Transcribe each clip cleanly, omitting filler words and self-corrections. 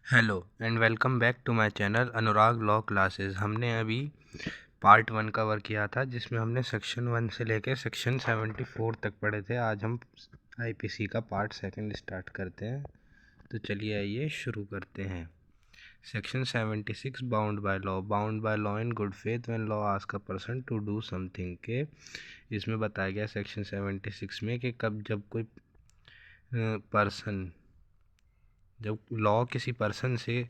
Hello and welcome back to my channel Anurag law classes. हमने अभी part 1 cover किया था जिसमें हमने सेक्शन 1 से लेकर सेक्शन 74 तक पढ़े थे। आज हम आईपीसी का पार्ट 2 स्टार्ट करते हैं। तो चलिए आइए शुरू करते हैं। Section 76 bound bye law in good faith when law ask a person to do something के इसमें बताया गया सेक्शन 76 में कि कब जब कोई पर्सन जब लॉ किसी पर्सन से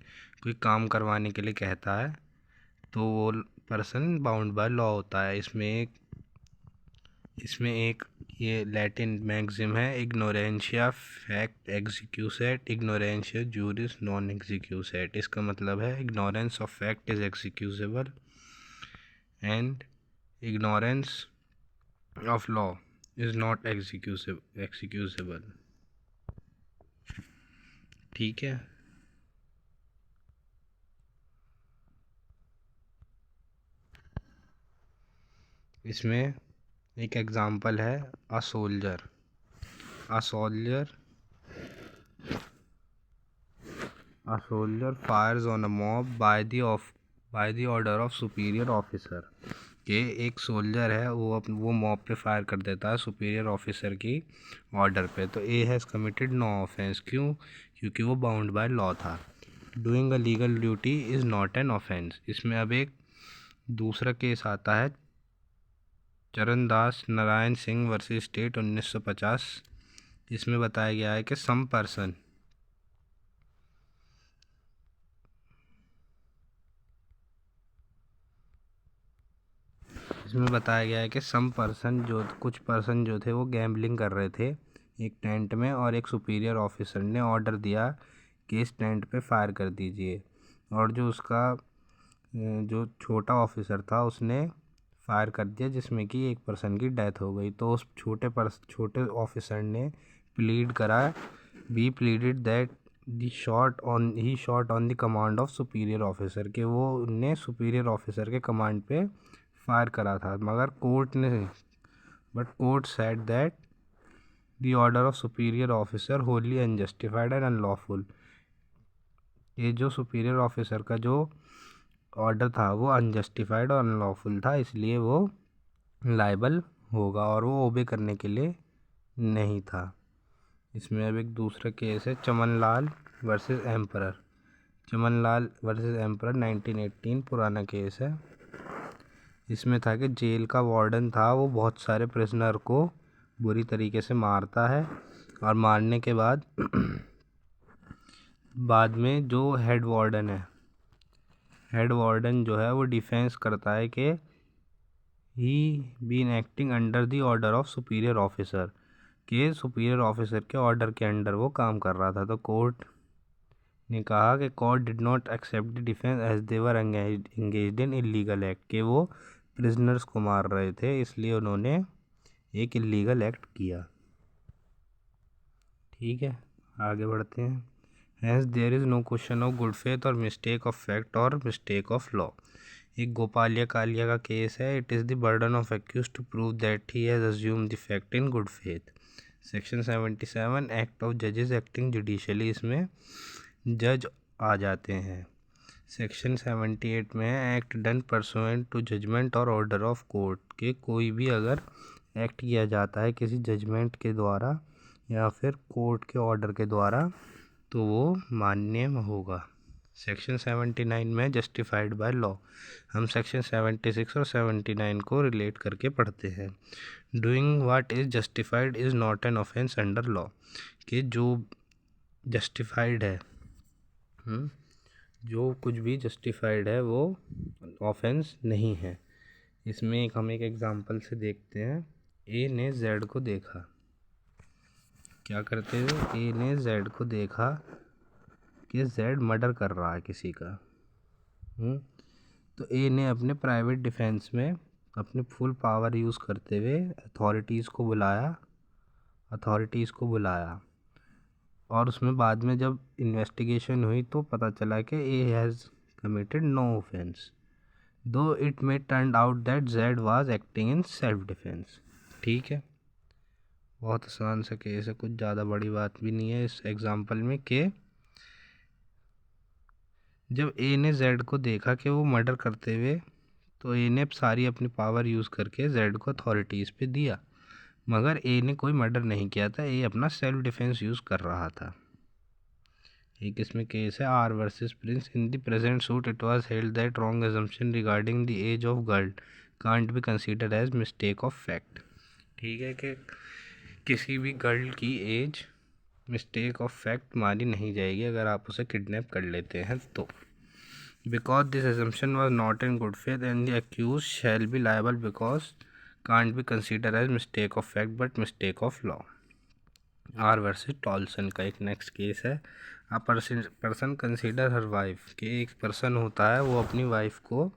कोई काम करवाने के लिए कहता है तो वो पर्सन बाउंड बाय लॉ होता है। इसमें एक ये लैटिन मैक्सिम है, इग्नोरेंशिया फैक्ट एग्जीक्यूसेट इग्नोरेंशिया जूरिस नॉन एग्जीक्यूसेट। इसका मतलब है ignorance of fact is excusable and ignorance of law is not excusable. ठीक है। इसमें एक एग्जांपल है a soldier A soldier fires on a mob by the order of superior officer। कि एक सोल्जर है वो मॉब पे फायर कर देता है सुपीरियर ऑफिसर की ऑर्डर पे। तो A has committed no offence. क्यों? क्योंकि वो बाउंड बाय लॉ था। Doing a legal duty is not an offence. इसमें अब एक दूसरा केस आता है चरणदास नारायण सिंह वर्सेस स्टेट 1950। इसमें बताया गया है कि सम पर्सन कुछ पर्सन जो थे वो गैम्बलिंग कर रहे थे एक टेंट में, और एक सुपीरियर ऑफिसर ने ऑर्डर दिया कि इस टेंट पे फायर कर दीजिए। और जो छोटा ऑफिसर था उसने फायर कर दिया जिसमें कि एक पर्सन की डेथ हो गई। तो उस छोटे ऑफिसर ने प्लीड करा, B pleaded that he shot on the command of superior officer, के वो ने सुपीरियर ऑफिसर के कमांड पे फायर करा था। मगर court said that the order of superior officer wholly unjustified and unlawful. ये जो सुपीरियर ऑफिसर का जो ऑर्डर था वो अनजस्टिफाइड और अनलॉफुल था, इसलिए वो लायबल होगा और वो ओबे करने के लिए नहीं था। इसमें अब एक दूसरा केस है Chamanlal versus emperor. Chamanlal versus emperor 1918 पुराना केस है। इसमें था कि जेल का वार्डन था, वो बहुत सारे प्रिजनर को बुरी तरीके से मारता है और मारने के बाद में जो हेड वार्डन जो है वो डिफेंस करता है कि he been acting under the order of superior officer, के सुपीरियर ऑफिसर के ऑर्डर के अंडर वो काम कर रहा था। तो कोर्ट ने कहा कि court did not accept the defence as they were engaged in illegal act, के वो प्रिजनर्स को मार रहे थे इसलिए उन्होंने एक इलीगल एक्ट किया। ठीक है, आगे बढ़ते हैं। Hence there is no question of good faith और मिस्टेक ऑफ फैक्ट और मिस्टेक ऑफ लॉ। एक गोपालिया कालिया का केस है। It is the burden of accused to prove that he has assume the fact in good faith. Section 77 act of जजेस acting judicially, इसमें जज आ जाते हैं। सेक्शन 78 में है act done pursuant to judgement और ऑर्डर ऑफ कोर्ट, के कोई भी अगर एक्ट किया जाता है किसी जजमेंट के द्वारा या फिर कोर्ट के ऑर्डर के द्वारा तो वो मान्य होगा। सेक्शन 79 में जस्टिफाइड बाय लॉ। हम सेक्शन 76 और 79 को रिलेट करके पढ़ते हैं। Doing what is justified is not an offence under law, कि जो जस्टिफाइड है जो कुछ भी जस्टिफाइड है वो ऑफेंस नहीं है। इसमें हम एक एग्जांपल से देखते हैं। ए ने जेड को देखा। क्या करते हुए? ए ने जेड को देखा कि जेड मर्डर कर रहा है किसी का। तो ए ने अपने प्राइवेट डिफेंस में अपने फुल पावर यूज़ करते हुए अथॉरिटीज़ को बुलाया और उसमें बाद में जब इन्वेस्टिगेशन हुई तो पता चला कि A has committed no offence though it may turn out that Z was acting in self defence. ठीक है, बहुत आसान सा केस है, कुछ ज़्यादा बड़ी बात भी नहीं है इस एग्जांपल में कि जब ए ने जेड को देखा कि वो मर्डर करते हुए, तो ए ने सारी अपनी पावर यूज़ करके जेड को अथॉरिटीज़ पे दिया, मगर ए ने कोई मर्डर नहीं किया था, ए अपना सेल्फ डिफेंस यूज़ कर रहा था। एक इसमें केस है R versus Prince. In the present suit it was held that wrong assumption regarding the age of girl can't be considered as mistake of fact. ठीक है कि किसी भी गर्ल की एज मिस्टेक ऑफ फैक्ट मानी नहीं जाएगी अगर आप उसे किडनैप कर लेते हैं तो। Because this assumption was not in good faith and the accused shall be liable because can't be considered as mistake of fact but mistake of law। R versus Toulson का एक नेक्स्ट केस है। A person consider her wife, कि एक person होता है वो अपनी wife को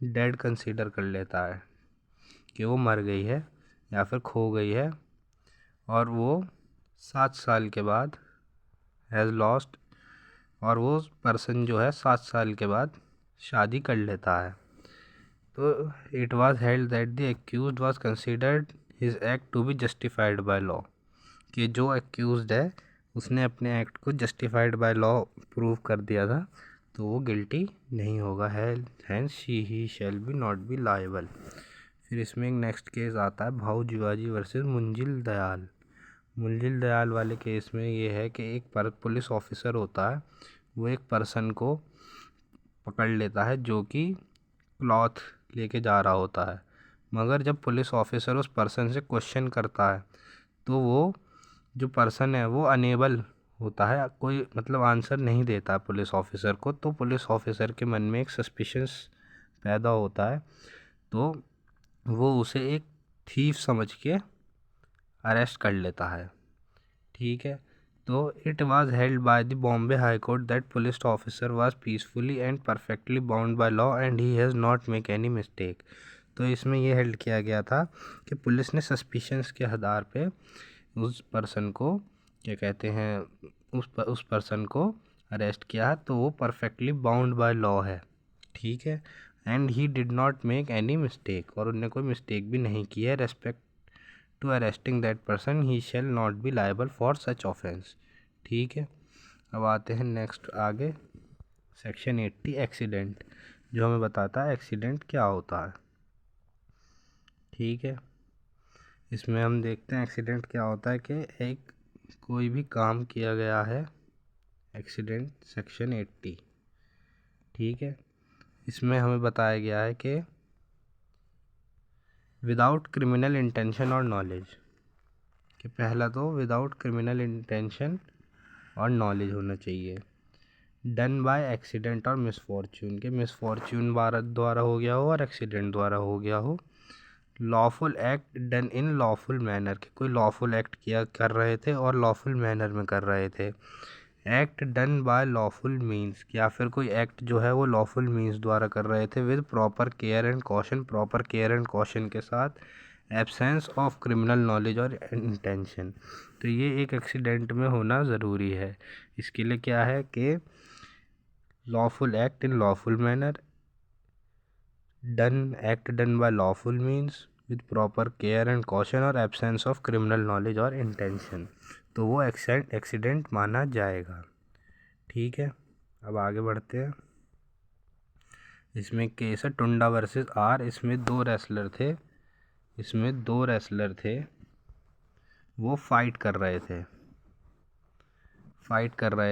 डेड कंसीडर कर लेता है कि वो मर गई है या फिर खो गई है, और वो 7 साल के बाद हैज़ लॉस्ट, और वो पर्सन जो है 7 साल के बाद शादी कर लेता है। तो it was held that the accused was considered his act to be justified by law, कि जो एक्यूज्ड है उसने अपने एक्ट को जस्टिफाइड बाय लॉ प्रूव कर दिया था, तो वो गिल्टी नहीं होगा, hence she he shall be not be liable. फिर इसमें एक नेक्स्ट केस आता है भाऊ जीवाजी वर्सेस मुंजिल दयाल। मुंजिल दयाल वाले केस में ये है कि एक पुलिस ऑफिसर होता है, वो एक पर्सन को पकड़ लेता है जो कि क्लॉथ लेके जा रहा होता है, मगर जब पुलिस ऑफिसर उस पर्सन से क्वेश्चन करता है तो वो जो पर्सन है वो अनेबल होता है, कोई मतलब आंसर नहीं देता पुलिस ऑफिसर को। तो पुलिस ऑफिसर के मन में एक सस्पिशंस पैदा होता है, तो वो उसे एक थीफ समझ के अरेस्ट कर लेता है। ठीक है, तो it was held by the Bombay high court that police officer was peacefully and perfectly bound by law and he has not make any mistake. तो इसमें ये हेल्ड किया गया था कि पुलिस ने सस्पिशंस के आधार पे उस पर्सन को क्या कहते हैं उस पर्सन को अरेस्ट किया है, तो वो परफेक्टली बाउंड बाय लॉ है। ठीक है, and he did not make any mistake, और उन्होंने कोई मिस्टेक भी नहीं की है। Respect to arresting that person he shall not be liable for such offence. ठीक है, अब आते हैं नेक्स्ट आगे सेक्शन 80 एक्सीडेंट, जो हमें बताता है एक्सीडेंट क्या होता है। ठीक है, इसमें हम देखते हैं एक्सीडेंट क्या होता है कि एक कोई भी काम किया गया है, एक्सीडेंट सेक्शन 80। ठीक है, इसमें हमें बताया गया है कि विदाउट क्रिमिनल इंटेंशन और नॉलेज, कि पहला तो विदाउट क्रिमिनल इंटेंशन और नॉलेज होना चाहिए। डन बाय एक्सीडेंट और मिसफॉर्च्यून, के मिसफॉर्च्यून द्वारा हो गया हो और एक्सीडेंट द्वारा हो गया हो। लॉफुल एक्ट डन इन लॉफुल मैनर, के कोई लॉफुल एक्ट किया कर रहे थे और लॉफुल मैनर में कर रहे थे। Act done bye lawful means, या फिर कोई एक्ट जो है वो लॉफुल मीन्स द्वारा कर रहे थे with proper care and caution, proper care and caution के साथ, एब्सेंस ऑफ क्रिमिनल नॉलेज और इंटेंशन। तो ये एक एक्सीडेंट में होना ज़रूरी है। इसके लिए क्या है कि lawful act in lawful manner, done act done bye lawful means with proper care and caution और एब्सेंस ऑफ क्रिमिनल नॉलेज और इंटेंशन, तो वो एक्सीडेंट माना जाएगा। ठीक है, अब आगे बढ़ते हैं। इसमें केस है टुंडा वर्सेस आर। इसमें दो रेसलर थे, वो फाइट कर रहे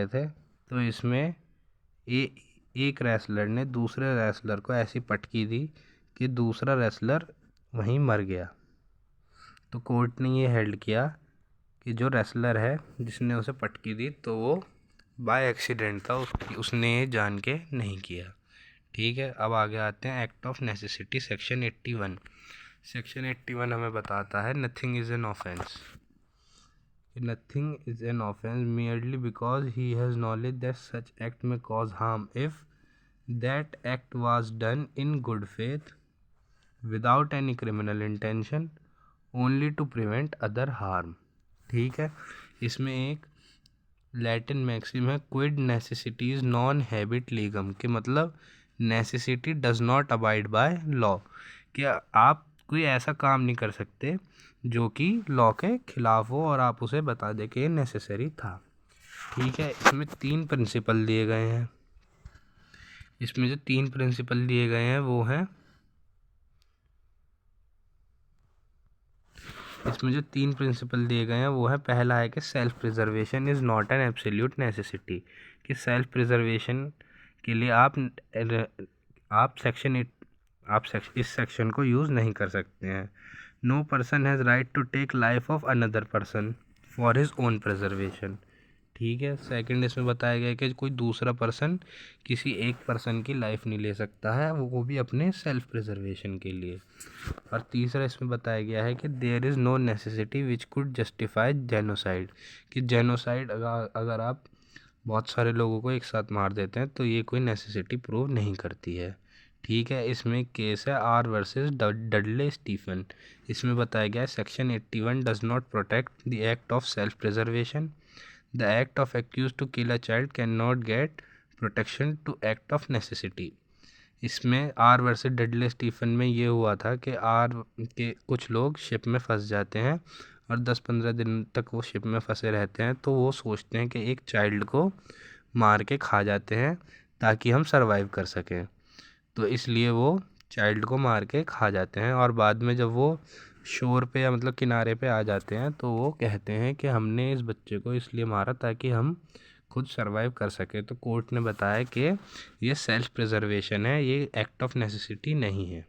थे। तो इसमें एक रेसलर ने दूसरे रेसलर को ऐसी पटकी दी कि दूसरा रेसलर वहीं मर गया। तो कोर्ट ने ये हेल्ड किया कि जो रेसलर है जिसने उसे पटकी दी तो वो बाय एक्सीडेंट था, उसने ये जान के नहीं किया। ठीक है, अब आगे आते हैं act of necessity section 81। Section 81 हमें बताता है nothing is an offence. Nothing is an offence merely because he has knowledge that such act may cause harm if that act was done in good faith without any criminal intention only to prevent other harm। ठीक है, इसमें एक Latin maxim है Kwid necessities non habit लीगम, के मतलब necessity does not abide by law, कि आप कोई ऐसा काम नहीं कर सकते जो कि लॉ के खिलाफ हो और आप उसे बता दें कि ये नेसेसरी था। ठीक है, इसमें 3 प्रिंसिपल दिए गए हैं। इसमें जो 3 प्रिंसिपल दिए गए हैं वो हैं, पहला है कि self preservation is not an absolute necessity, कि सेल्फ प्रिजर्वेशन के लिए इस सेक्शन को यूज़ नहीं कर सकते हैं। No person has right to take life of another person for his own preservation. ठीक है। सेकंड इसमें बताया गया है कि कोई दूसरा पर्सन किसी एक पर्सन की लाइफ नहीं ले सकता है, वो भी अपने सेल्फ प्रिजर्वेशन के लिए। और तीसरा इसमें बताया गया है कि there is no necessity which could justify genocide, कि जेनोसाइड अगर आप बहुत सारे लोगों को एक साथ मार देते हैं तो ये कोई नेसेसिटी प्रूव नहीं करती है। ठीक है। इसमें केस है आर वर्सेस डडले स्टीफन। इसमें बताया गया है section 81 does not protect the act of self preservation. The act of accused to kill a child can not get protection to act of necessity. इसमें आर वर्सेस डडले स्टीफन में ये हुआ था कि आर के कुछ लोग शिप में फंस जाते हैं और 10-15 दिन तक वो शिप में फंसे रहते हैं, तो वो सोचते हैं कि एक चाइल्ड को मार के खा जाते हैं ताकि हम सरवाइव कर सकें। तो इसलिए वो चाइल्ड को मार के खा जाते हैं, और बाद में जब वो शोर पे या मतलब किनारे पे आ जाते हैं तो वो कहते हैं कि हमने इस बच्चे को इसलिए मारा ताकि हम खुद सरवाइव कर सके। तो कोर्ट ने बताया कि ये सेल्फ प्रिजर्वेशन है, ये एक्ट ऑफ नेसेसिटी नहीं है।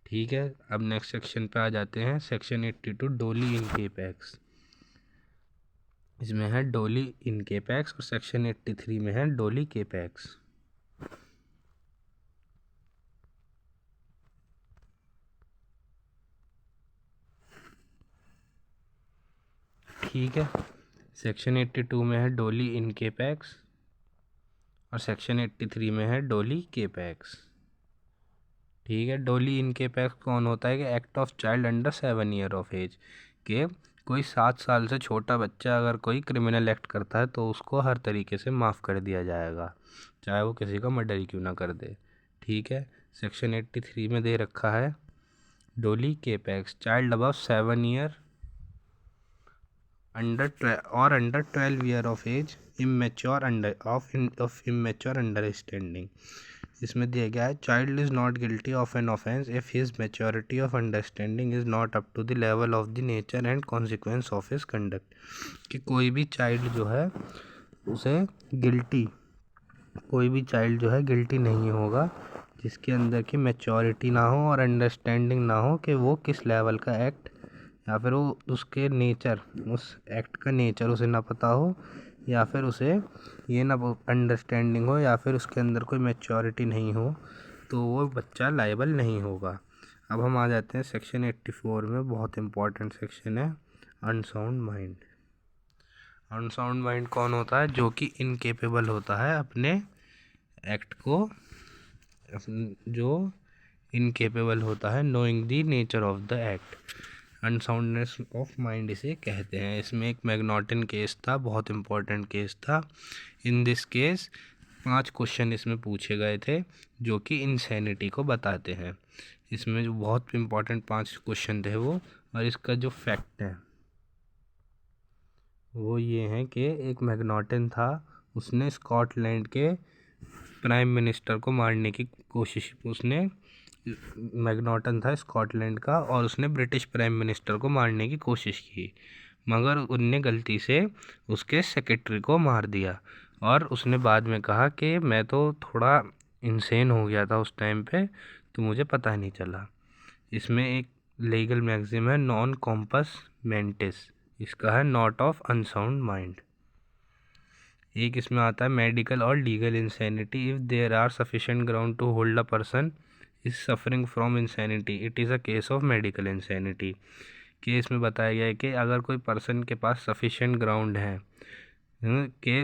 ठीक है। अब नेक्स्ट सेक्शन पे आ जाते हैं, सेक्शन 82 डोली इन केपेक्स। इसमें है डोली इन केपेक्स और सेक्शन 83 में है डोली केपेक्स। ठीक है। सेक्शन 82 में है डोली इन केपेक्स और सेक्शन 83 में है डोली केपेक्स। ठीक है। डोली इन केपेक्स कौन होता है कि act of child under 7 year of age, के कोई 7 साल से छोटा बच्चा अगर कोई क्रिमिनल एक्ट करता है तो उसको हर तरीके से माफ़ कर दिया जाएगा, चाहे वो किसी का मर्डर ही क्यों ना कर दे। ठीक है। सेक्शन 83 में दे रखा है doli capax child above 7 year under 12 year of age immature understanding. इसमें दिया गया है child is not guilty of an offence if his maturity of understanding is not up to the level of the nature and consequence of his conduct, कि कोई भी child जो है guilty नहीं होगा जिसके अंदर की मेच्योरिटी ना हो और अंडरस्टैंडिंग ना हो कि वो किस लेवल का एक्ट, या फिर वो उसके नेचर, उस एक्ट का नेचर उसे ना पता हो, या फिर उसे ये ना अंडरस्टैंडिंग हो, या फिर उसके अंदर कोई मैच्योरिटी नहीं हो, तो वो बच्चा लायबल नहीं होगा। अब हम आ जाते हैं सेक्शन 84 में, बहुत इम्पॉर्टेंट सेक्शन है अनसाउंड माइंड। अनसाउंड माइंड कौन होता है? जो कि इनकेपेबल होता है अपने एक्ट को, जो इनकेपेबल होता है knowing the nature of the act. Unsoundness of mind इसे कहते हैं। इसमें एक मैग्नॉटन केस था, बहुत इम्पोर्टेंट केस था। इन दिस केस 5 क्वेश्चन इसमें पूछे गए थे जो कि इंसैनिटी को बताते हैं। इसमें जो बहुत इम्पोर्टेंट 5 क्वेश्चन थे वो, और इसका जो फैक्ट है वो ये है कि एक मैग्नॉटन था, उसने स्कॉटलैंड के प्राइम मिनिस्टर को मारने की कोशिश, मैग्नॉटन था स्कॉटलैंड का, और उसने ब्रिटिश प्राइम मिनिस्टर को मारने की कोशिश की, मगर उनने गलती से उसके सेक्रेटरी को मार दिया। और उसने बाद में कहा कि मैं तो थोड़ा इंसेन हो गया था उस टाइम पे, तो मुझे पता नहीं चला। इसमें एक लीगल मैक्सिम है नॉन कॉम्पस मेंटिस, इसका है नॉट ऑफ अनसाउंड माइंड। एक इसमें आता है मेडिकल और legal insanity. If there are sufficient ground to hold a person is suffering from insanity it is a case of medical insanity. Case में बताया गया है कि अगर कोई पर्सन के पास सफिशिएंट ग्राउंड है, कि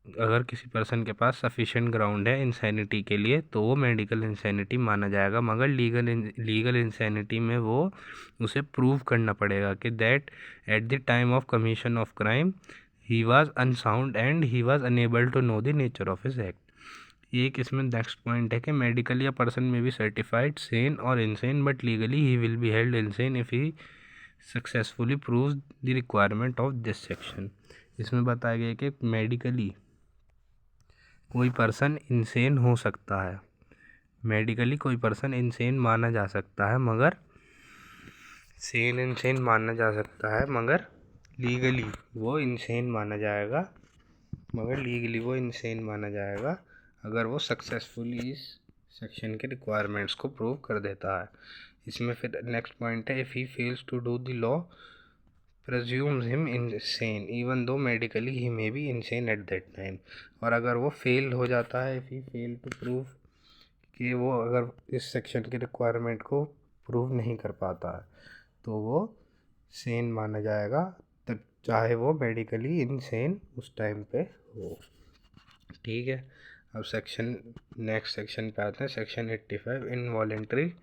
अगर किसी पर्सन के पास सफिशिएंट ग्राउंड है इंसैनिटी के लिए, तो वो मेडिकल इंसैनिटी माना जाएगा। मगर लीगल इंसैनिटी में वो उसे प्रूव करना पड़ेगा कि that at the time of commission of crime he was unsound and he was unable to know the nature of his act. एक इसमें नेक्स्ट पॉइंट है कि medically a person may be certified sane और insane but legally he will be held insane if he successfully proves the requirement of this section. इसमें बताया गया कि medically कोई पर्सन इंसेन हो सकता है, मेडिकली कोई पर्सन इंसेन माना जा सकता है, मगर सेन इंसेन माना जा सकता है, मगर लीगली वो इंसेन माना जाएगा, अगर वो सक्सेसफुली इस सेक्शन के रिक्वायरमेंट्स को प्रूव कर देता है। इसमें फिर नेक्स्ट पॉइंट है, if he fails to do the law presumes him insane even though medically he may be insane at that time। और अगर वो फेल हो जाता है, if he fail to prove कि वो अगर इस सेक्शन के रिक्वायरमेंट को प्रूव नहीं कर पाता है तो वो सेन माना जाएगा, तब चाहे वो मेडिकली इनसेन उस टाइम पे हो। ठीक है, अब नेक्स्ट सेक्शन पे आते हैं, section 85, involuntary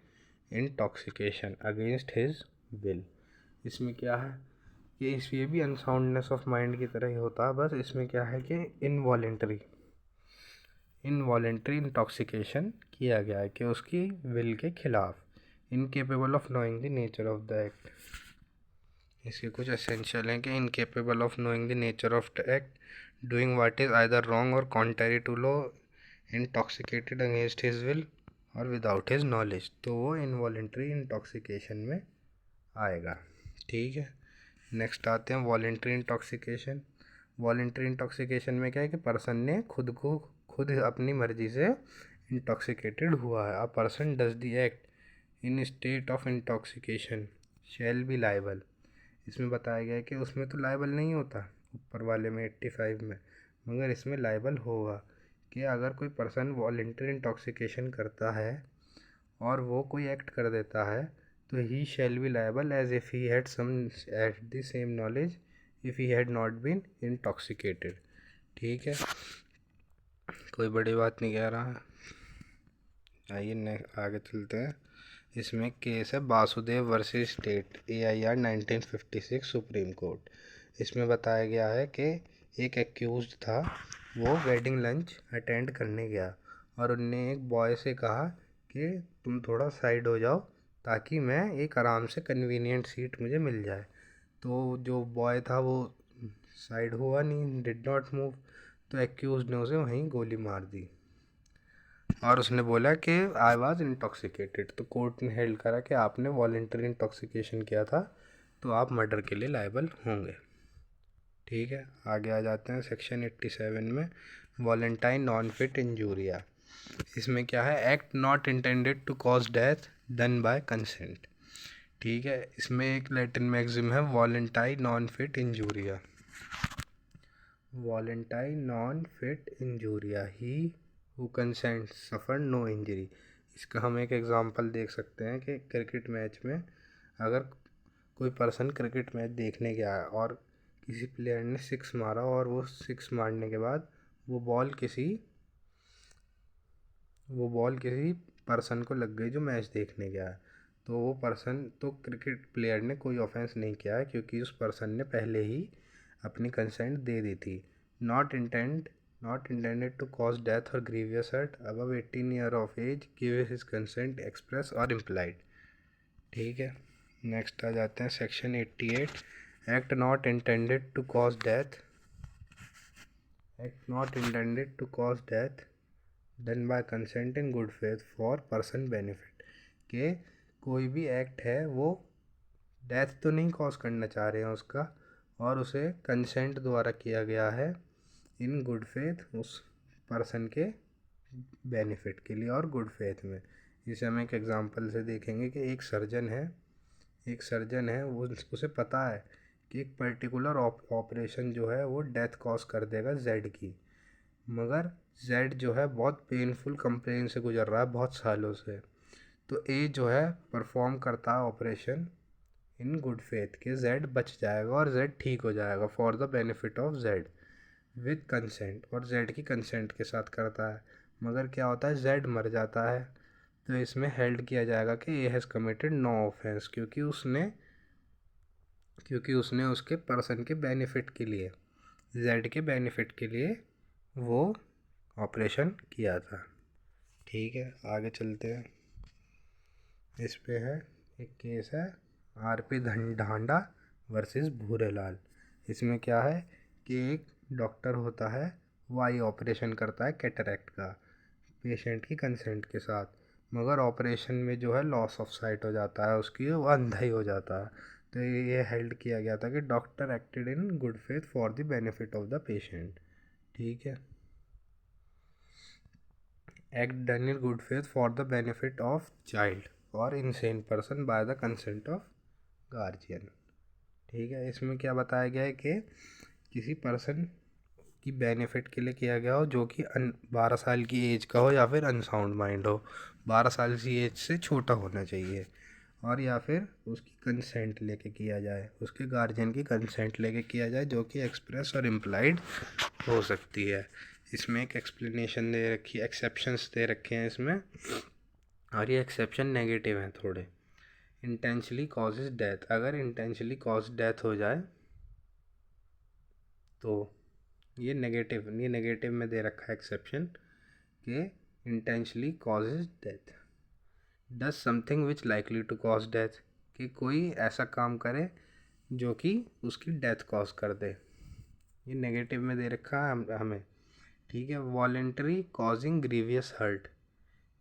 intoxication against his will. इसमें क्या है कि ये भी अनसाउंडनेस ऑफ माइंड की तरह ही होता है, बस इसमें क्या है कि इनवॉलेंट्री इंटॉक्सिकेशन किया गया है कि उसकी विल के खिलाफ, incapable of knowing the nature of the act. इसके कुछ एसेंशियल हैं कि incapable of knowing the nature of the act, doing what is either wrong और contrary to law, intoxicated against his will और विदाउट हिज नॉलेज, तो वो involuntary intoxication में आएगा। ठीक है, नेक्स्ट आते हैं वॉलेंट्री इंटॉक्सिकेशन। वॉलेंट्री इंटॉक्सिकेशन में क्या है कि पर्सन ने खुद अपनी मर्जी से इंटॉक्सिकेटेड हुआ है। A person does the act in state of intoxication shell be liable. इसमें बताया गया है कि उसमें तो लाइबल नहीं होता ऊपर वाले में 85 में, मगर इसमें लाइबल होगा कि अगर कोई पर्सन वॉलेंट्री इंटॉक्सिकेशन करता है और वो कोई एक्ट कर देता है तो he shall be liable as if he had some at the same knowledge if he had not been intoxicated. ठीक है, कोई बड़ी बात नहीं कह रहा है। आइए आगे चलते हैं। इसमें केस है Vasudev versus state, AIR 1956 supreme court. इसमें बताया गया है कि एक एक्यूज्ड था, वो वेडिंग लंच अटेंड करने गया और उनने एक बॉय से कहा कि तुम थोड़ा साइड हो जाओ ताकि मैं एक आराम से कन्वीनियंट सीट मुझे मिल जाए। तो जो बॉय था वो साइड हुआ नहीं, डिड नॉट मूव, तो एक्यूज्ड ने उसे वहीं गोली मार दी और उसने बोला कि आई वाज इंटॉक्सिकेटेड। तो कोर्ट ने हेल्ड करा कि आपने वॉलेंटरी इंटॉक्सिकेशन किया था तो आप मर्डर के लिए लायबल होंगे। ठीक है, आगे आ जाते हैं सेक्शन 87 में, वॉलेंटाइन नॉन फिट इंजूरिया। इसमें क्या है, act not intended to cause death done by consent. ठीक है, इसमें एक लैटिन मैक्सिम है, वॉलेंटाइन नॉन फिट इंजूरिया। वॉलेंटाइन नॉन फिट इंजूरिया, he who consent suffer no injury. इसका हम एक एग्जांपल देख सकते हैं कि क्रिकेट मैच में अगर कोई पर्सन क्रिकेट मैच देखने गया है और किसी प्लेयर ने सिक्स मारा और वो सिक्स मारने के बाद वो बॉल किसी पर्सन को लग गई जो मैच देखने गया है, तो वो पर्सन, तो क्रिकेट प्लेयर ने कोई ऑफेंस नहीं किया है क्योंकि उस पर्सन ने पहले ही अपनी कंसेंट दे दी थी। Not intended to cause death और grievous hurt, above 18 year of age, give his consent express और इम्प्लाइड। ठीक है, नेक्स्ट आ जाते हैं section 88, act not intended to cause death done by consent in good faith for person benefit. के कोई भी एक्ट है वो डेथ तो नहीं कॉज करना चाह रहे हैं उसका, और उसे कंसेंट द्वारा किया गया है इन गुड फेथ, उस पर्सन के बेनिफिट के लिए और गुड फेथ में। इसे हम एक एग्जांपल से देखेंगे कि एक सर्जन है वो, उसे पता है कि एक पर्टिकुलर ऑपरेशन जो है वो डेथ कॉज कर देगा जेड की, मगर जेड जो है बहुत पेनफुल कंप्लेन से गुजर रहा है बहुत सालों से, तो ए जो है परफॉर्म करता है ऑपरेशन इन गुड फेथ के जेड बच जाएगा और जेड ठीक हो जाएगा for the benefit of Z with consent, और जेड की कंसेंट के साथ करता है, मगर क्या होता है जेड मर जाता है। तो इसमें हेल्ड किया जाएगा कि A has committed no offence, क्योंकि उसने उसके पर्सन के बेनिफिट के लिए, जेड के बेनिफिट के लिए वो ऑपरेशन किया था। ठीक है, आगे चलते हैं। इस पे है एक केस है, RP ढांडा वर्सेस भूरेलाल। इसमें क्या है कि एक डॉक्टर होता है वो आई ऑपरेशन करता है कैटरैक्ट का पेशेंट की कंसेंट के साथ, मगर ऑपरेशन में जो है लॉस ऑफ साइट हो जाता है उसकी, वो अंधा ही हो जाता है। तो ये हेल्ड किया गया था कि doctor acted in good faith for the benefit of the patient. ठीक है, act done in good faith for the benefit of child और insane person by the consent of guardian. ठीक है, इसमें क्या बताया गया है कि किसी पर्सन की बेनिफिट के लिए किया गया हो जो कि 12 साल की एज का हो या फिर अनसाउंड माइंड हो, 12 साल की एज से छोटा होना चाहिए, और या फिर उसकी कंसेंट लेके किया जाए, उसके गार्जियन की कंसेंट लेके किया जाए जो कि एक्सप्रेस और इम्प्लाइड हो सकती है। इसमें एक एक्सप्लेनेशन दे रखी, एक्सेप्शंस दे रखे हैं इसमें, और ये एक्सेप्शन नेगेटिव हैं थोड़े। इंटेंशनली कॉजेज डेथ, अगर इंटेंशनली कॉज डेथ हो जाए तो ये नेगेटिव में दे रखा है एक्सेप्शन कि intentionally causes death. Does something which likely to cause death, कि कोई ऐसा काम करे जो कि उसकी डेथ कॉज कर दे, ये नेगेटिव में दे रखा है हमें। ठीक है, वॉलेंटरी कॉजिंग ग्रीवियस हर्ट,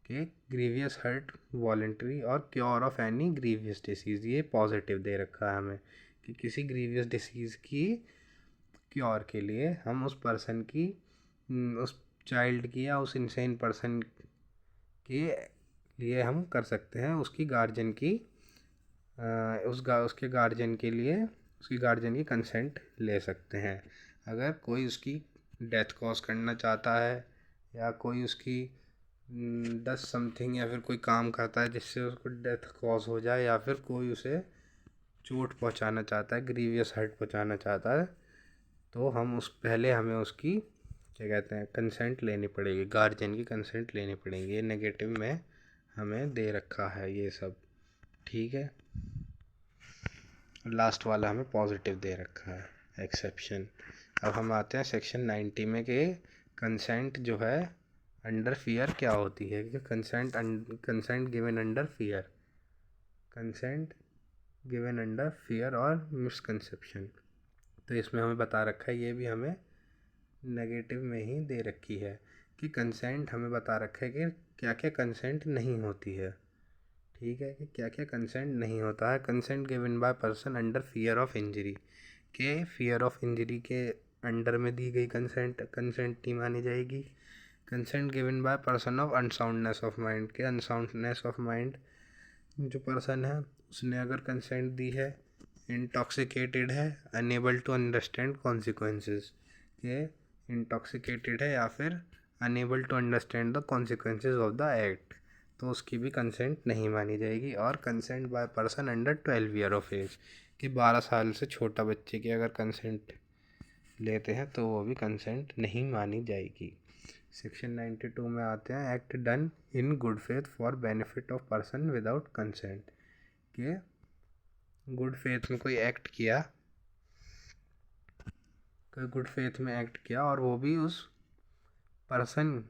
के ग्रीवियस हर्ट वॉलेंटरी, और cure of any grievous disease, ये पॉजिटिव दे रखा है हमें कि किसी ग्रीवियस डिसीज़ की क्योर के लिए हम उस पर्सन की, उस चाइल्ड की या उस इंसेन पर्सन के लिए हम कर सकते हैं, उसकी गार्जियन की उसके गार्जियन के लिए उसकी गार्जियन की कंसेंट ले सकते हैं। अगर कोई उसकी डेथ कॉज करना चाहता है या कोई उसकी डस समथिंग या फिर कोई काम करता है जिससे उसको डेथ कॉज हो जाए, या फिर कोई उसे चोट पहुंचाना चाहता है, ग्रीवियस हर्ट पहुंचाना चाहता है, तो हम पहले हमें उसकी क्या कहते हैं कंसेंट लेनी पड़ेगी, गार्जियन की कंसेंट लेनी पड़ेगी। ये नेगेटिव में हमें दे रखा है ये सब। ठीक है, लास्ट वाला हमें पॉजिटिव दे रखा है एक्सेप्शन। अब हम आते हैं सेक्शन 90 में कि कंसेंट जो है अंडर फियर क्या होती है, कि consent given under fear, consent given under fear और मिसकंसेप्शन। तो इसमें हमें बता रखा है, ये भी हमें नेगेटिव में ही दे रखी है कि कंसेंट हमें बता रखा है कि क्या क्या कंसेंट नहीं होती है। ठीक है, कि क्या क्या कंसेंट नहीं होता है। Consent given by person under fear of injury, के फियर ऑफ इंजरी के अंडर में दी गई कंसेंट नहीं मानी जाएगी। Consent given by person of unsoundness of mind, के अनसाउंडनेस ऑफ माइंड जो पर्सन है उसने अगर कंसेंट दी है, इंटॉक्सिकेटेड है, अनेबल टू अंडरस्टैंड कॉन्सिक्वेंसेस, के इंटॉक्सिकेटेड है या फिर unable to understand the consequences of the act, तो उसकी भी कंसेंट नहीं मानी जाएगी। और consent by person under 12 year of age, कि 12 साल से छोटा बच्चे की अगर कंसेंट लेते हैं तो वो भी कंसेंट नहीं मानी जाएगी। सेक्शन 92 में आते हैं, act done in good faith for benefit of person without consent, के गुड फेथ में कोई एक्ट किया, कोई गुड फेथ में एक्ट किया और वो भी पर्सन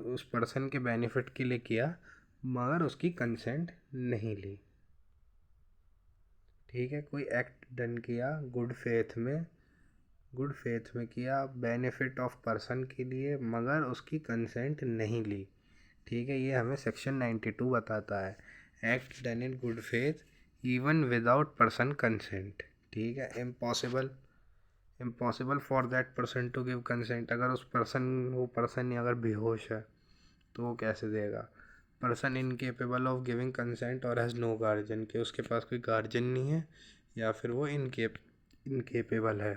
उस पर्सन के बेनिफिट के लिए किया, मगर उसकी कंसेंट नहीं ली। ठीक है, कोई एक्ट डन किया गुड फेथ में किया बेनिफिट ऑफ पर्सन के लिए, मगर उसकी कंसेंट नहीं ली। ठीक है, ये हमें सेक्शन 92 बताता है, act done in good faith even without person consent. ठीक है, impossible for that person to give consent, अगर वो पर्सन ही अगर बेहोश है तो वो कैसे देगा। Person incapable of giving consent और हैज़ नो गार्जियन, के उसके पास कोई गार्जियन नहीं है या फिर वो इनकेपेबल है,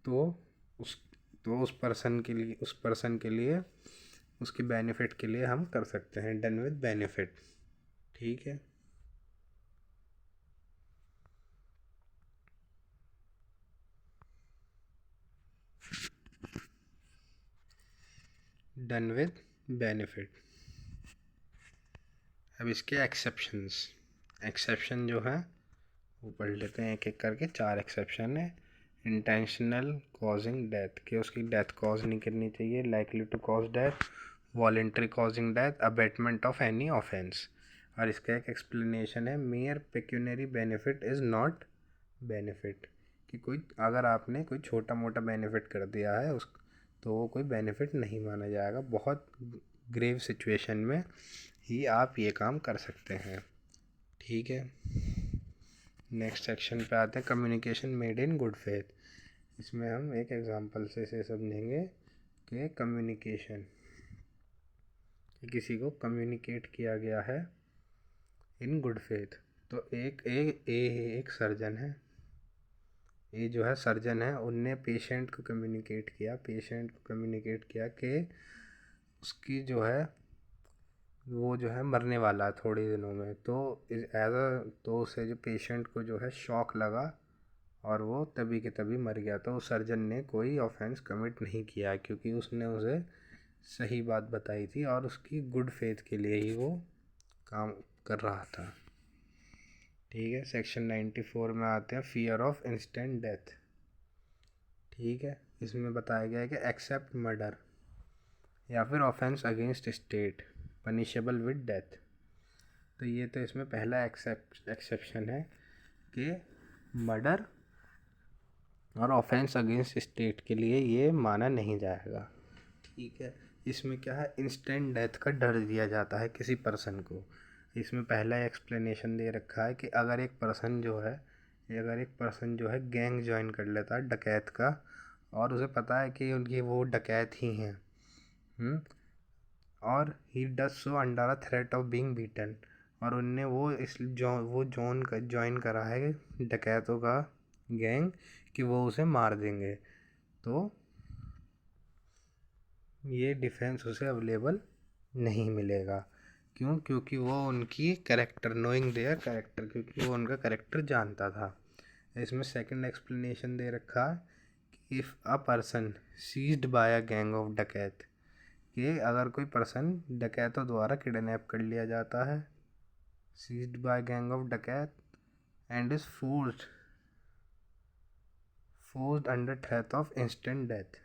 तो उस पर्सन के लिए उसके बेनिफिट के लिए हम कर सकते हैं डन विद बेनिफिट। ठीक है, डन विद बेनिफिट। अब इसके एक्सेप्शन जो है वो पढ़ लेते हैं एक एक करके। 4 एक्सेप्शन है। इंटेंशनल कॉजिंग डेथ, कि उसकी डेथ कॉज नहीं करनी चाहिए, likely to cause death, voluntary causing death, abetment of any offence. और इसका एक एक्सप्लेनेशन है, mere pecuniary benefit is not benefit, कि कोई अगर आपने कोई छोटा मोटा बेनिफिट कर दिया है उस तो वो कोई बेनिफिट नहीं माना जाएगा। बहुत ग्रेव सिचुएशन में ही आप ये काम कर सकते हैं। ठीक है, नेक्स्ट सेक्शन पे आते हैं, communication made in good faith. इसमें हम एक एग्जांपल से समझेंगे कि कम्युनिकेशन, किसी को कम्युनिकेट किया गया है इन गुड फेथ। तो एक सर्जन है, ये जो है सर्जन है, उनने पेशेंट को कम्युनिकेट किया कि उसकी जो है वो जो है मरने वाला है थोड़े दिनों में। तो तो उसे जो पेशेंट को जो है शॉक लगा और वो तभी के तभी मर गया। तो उस सर्जन ने कोई ऑफेंस कमिट नहीं किया क्योंकि उसने उसे सही बात बताई थी और उसकी गुड फेथ के लिए ही वो काम कर रहा था। ठीक है, सेक्शन 94 में आते हैं, फियर ऑफ इंस्टेंट डेथ। ठीक है, इसमें बताया गया है कि एक्सेप्ट मर्डर या फिर offence against state punishable with death. तो ये तो इसमें पहला एक्सेप्शन है कि मर्डर और ऑफेंस अगेंस्ट स्टेट के लिए ये माना नहीं जाएगा। ठीक है, इसमें क्या है, इंस्टेंट डेथ का डर दिया जाता है किसी पर्सन को। इसमें पहला एक्सप्लेनेशन दे रखा है कि अगर एक पर्सन जो है गैंग ज्वाइन कर लेता है डकैत का, और उसे पता है कि उनकी वो डकैत ही हैं, और he does so under a threat of being beaten, और उनने वो ज्वाइन करा है डकैतों का गैंग कि वो उसे मार देंगे, तो ये डिफेंस उसे अवेलेबल नहीं मिलेगा। क्यों? क्योंकि वो उनकी कैरेक्टर, नोइंग देयर कैरेक्टर, क्योंकि वो उनका कैरेक्टर जानता था। इसमें सेकंड एक्सप्लेनेशन दे रखा है कि if a person seized by a gang of dacoit, कि अगर कोई पर्सन डकैतों द्वारा किडनैप कर लिया जाता है, सीज्ड बाय गैंग ऑफ डकैत and is forced under threat of instant death,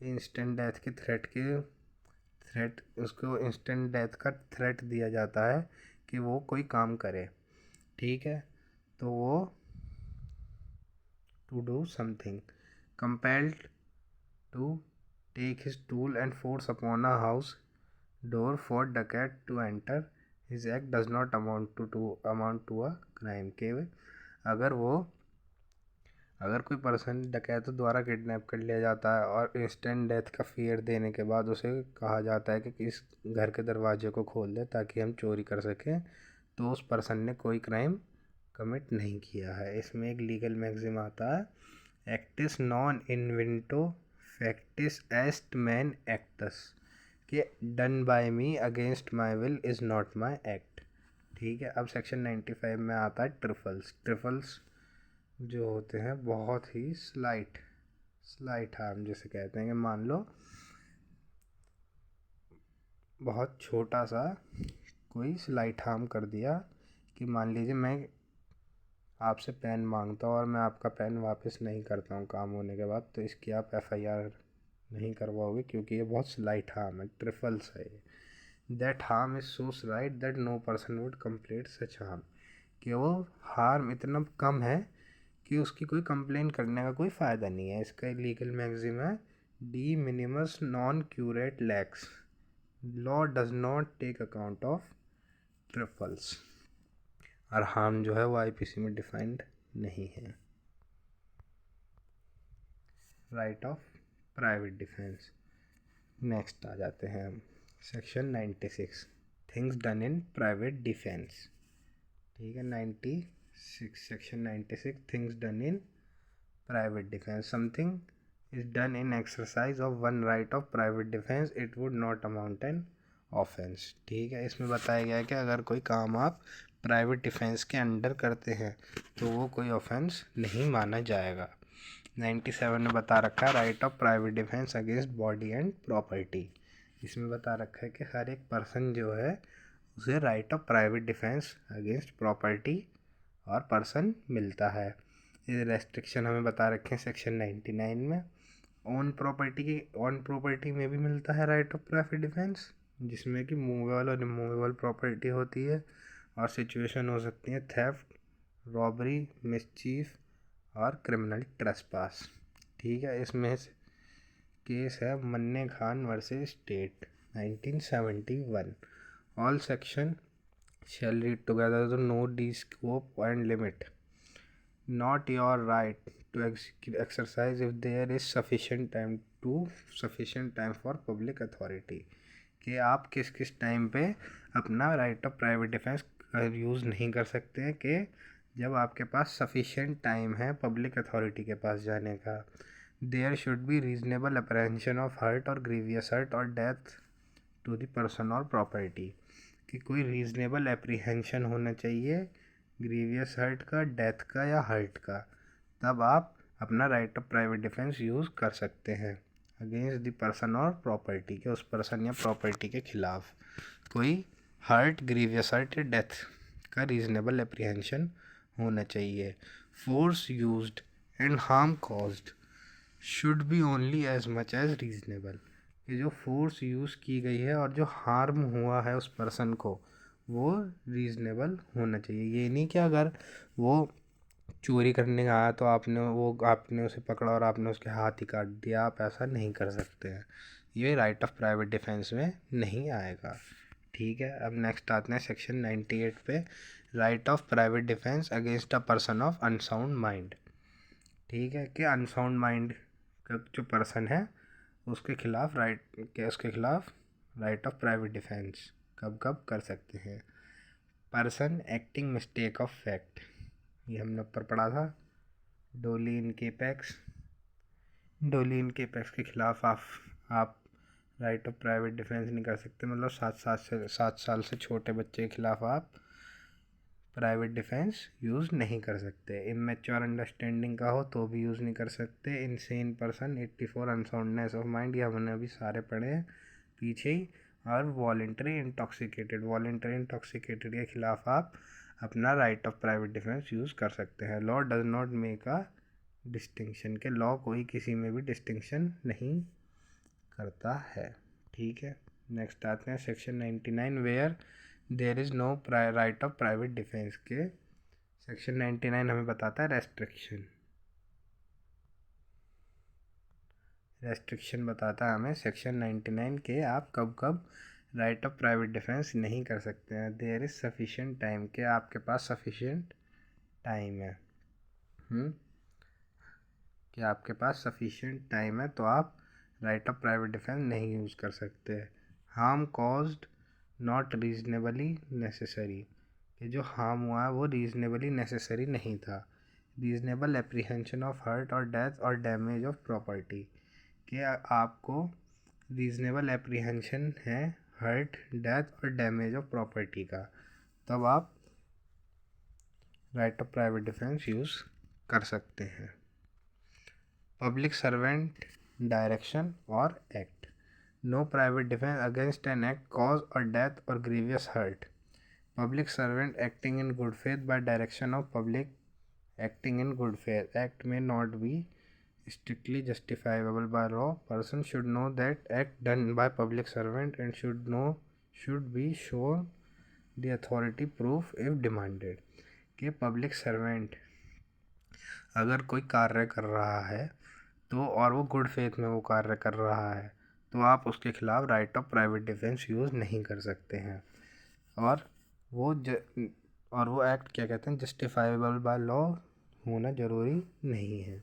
instant death के थ्रेट उसको इंस्टेंट डेथ का थ्रेट दिया जाता है कि वो कोई काम करे। ठीक है, तो वो to do something compelled to take his tool and force upon a house door for dacoit to enter, his act does not amount to a crime. के अगर कोई पर्सन डकैतों द्वारा किडनैप कर लिया जाता है और इंस्टेंट डेथ का फियर देने के बाद उसे कहा जाता है कि इस घर के दरवाजे को खोल दे ताकि हम चोरी कर सकें, तो उस पर्सन ने कोई क्राइम कमिट नहीं किया है। इसमें एक लीगल मैक्सिम आता है, एक्टिस नॉन इन्वेंटो फैक्टिस एस्ट मैन एक्टस, कि done by me against my will is not my act. ठीक है, अब सेक्शन 95 में आता है ट्रिफल्स जो होते हैं बहुत ही स्लाइट हार्म, जिसे कहते हैं कि मान लो बहुत छोटा सा कोई स्लाइट हार्म कर दिया, कि मान लीजिए मैं आपसे पेन मांगता हूँ और मैं आपका पेन वापस नहीं करता हूँ काम होने के बाद, तो इसकी आप FIR नहीं करवाओगे क्योंकि ये बहुत स्लाइट हार्म है, ट्रिफल्स है ये। That harm is so slight that no person would complaint such harm, कि वो हार्म इतना कम है कि उसकी कोई कंप्लेन करने का कोई फ़ायदा नहीं है। इसका लीगल मैक्सिम है, डी मिनिमस नॉन क्यूरेट लैक्स, law does not take account of trifles, और हार्म जो है वो IPC में डिफाइंड नहीं है। Right of private defence, next आ जाते हैं हम, section 96, things done in private defence. ठीक है, 96 section 96, things done in private defence, something is done in exercise of one right of private defense it would not amount an offense। ठीक है, इसमें बताया गया है कि अगर कोई काम आप प्राइवेट डिफेंस के अंडर करते हैं तो वो कोई ऑफेंस नहीं माना जाएगा। 97 में बता रखा है, right of private defence against body and property. इसमें बता रखा है कि हर एक पर्सन जो है उसे right of private defence against property और पर्सन मिलता है। ये रेस्ट्रिक्शन हमें बता रखे हैं सेक्शन 99 में। ऑन प्रॉपर्टी में भी मिलता है राइट ऑफ प्राइवेट डिफेंस, जिसमें कि मूवेबल और रिमूवेबल प्रॉपर्टी होती है, और सिचुएशन हो सकती है थेफ्ट, रॉबरी, मिसचीफ, और क्रिमिनल ट्रेसपास। ठीक है, इसमें केस है मन्ने Khan versus state 1971। All section shall read together the no de-scope and limit not your right to exercise if there is sufficient time for public authority। कि आप किस किस टाइम पे अपना right of private defence use नहीं कर सकते हैं, कि जब आपके पास सफिशेंट टाइम है पब्लिक अथॉरिटी के पास जाने का। There should be reasonable apprehension of hurt और ग्रीवियस हर्ट और डेथ टू द पर्सन और प्रॉपर्टी। कि कोई रीजनेबल एप्रीहेंशन होना चाहिए ग्रीवियस हर्ट का, डेथ का या हर्ट का, तब आप अपना right of private defence use कर सकते हैं अगेंस्ट द पर्सन और प्रॉपर्टी, के उस पर्सन या प्रॉपर्टी के खिलाफ कोई हर्ट, ग्रीवियस हर्ट या डेथ का रीजनेबल एप्रीहेंशन होना चाहिए। Force used and harm caused should be only as much as reasonable. कि जो फोर्स यूज़ की गई है और जो हार्म हुआ है उस पर्सन को वो रीज़नेबल होना चाहिए। ये नहीं कि अगर वो चोरी करने आया तो आपने उसे पकड़ा और आपने उसके हाथ ही काट दिया, आप ऐसा नहीं कर सकते हैं। ये राइट ऑफ प्राइवेट डिफेंस में नहीं आएगा। ठीक है, अब नेक्स्ट आते हैं सेक्शन 98 पे, right of private defence against a person of unsound mind. ठीक है, कि अनसाउंड माइंड का जो पर्सन है उसके खिलाफ राइट ऑफ प्राइवेट डिफेंस कब कब कर सकते हैं। Person acting mistake of fact, ये हमने ऊपर पढ़ा था, डोली इन केपेक्स के खिलाफ आप राइट ऑफ प्राइवेट डिफेंस नहीं कर सकते। मतलब 7 साल से छोटे बच्चे के खिलाफ आप प्राइवेट डिफेंस यूज़ नहीं कर सकते। इमेच्योर अंडरस्टैंडिंग का हो तो भी यूज़ नहीं कर सकते। Insane person 84 unsoundness of mind, ये हमने अभी सारे पढ़े हैं पीछे ही। और वॉलेंटरी इंटॉक्सिकेटेड के खिलाफ आप अपना right of private defence use कर सकते हैं। Law does not make a distinction, के लॉ कोई किसी में भी डिस्टिंक्शन नहीं करता है। ठीक है, नेक्स्ट आते हैं section 99 where there is no right of private defence. के सेक्शन 99 हमें बताता है रेस्ट्रिक्शन बताता है हमें सेक्शन 99 के आप कब कब राइट ऑफ प्राइवेट डिफेंस नहीं कर सकते हैं। देयर इज़ सफिशिएंट टाइम, के आपके पास सफिशिएंट टाइम है, कि आपके पास सफिशिएंट टाइम है तो आप राइट ऑफ प्राइवेट डिफेंस नहीं यूज़ कर सकते। Harm caused not reasonably necessary, कि जो हार्म हुआ है वो रीजनेबली नेसेसरी नहीं था। रीजनेबल एप्रीहेंशन ऑफ हर्ट और डेथ और डैमेज ऑफ प्रॉपर्टी, कि आपको रीजनेबल एप्रीहेंशन है हर्ट, डेथ और डैमेज ऑफ प्रॉपर्टी का, तब आप right of private defence use कर सकते हैं। पब्लिक सर्वेंट डायरेक्शन और act, no private defence against an act cause और डेथ और grievous hurt. Public servant acting in good faith by direction of public acting in good faith act may not be strictly justifiable by law. Person should know that act done by public servant and should be shown the authority proof if demanded। कि public servant अगर कोई कार्य कर रहा है तो और वो गुड फेथ में वो कार्य कर रहा है तो आप उसके खिलाफ right of private defence use नहीं कर सकते हैं। और वो एक्ट क्या कहते हैं, जस्टिफाइबल बाय लॉ होना ज़रूरी नहीं है।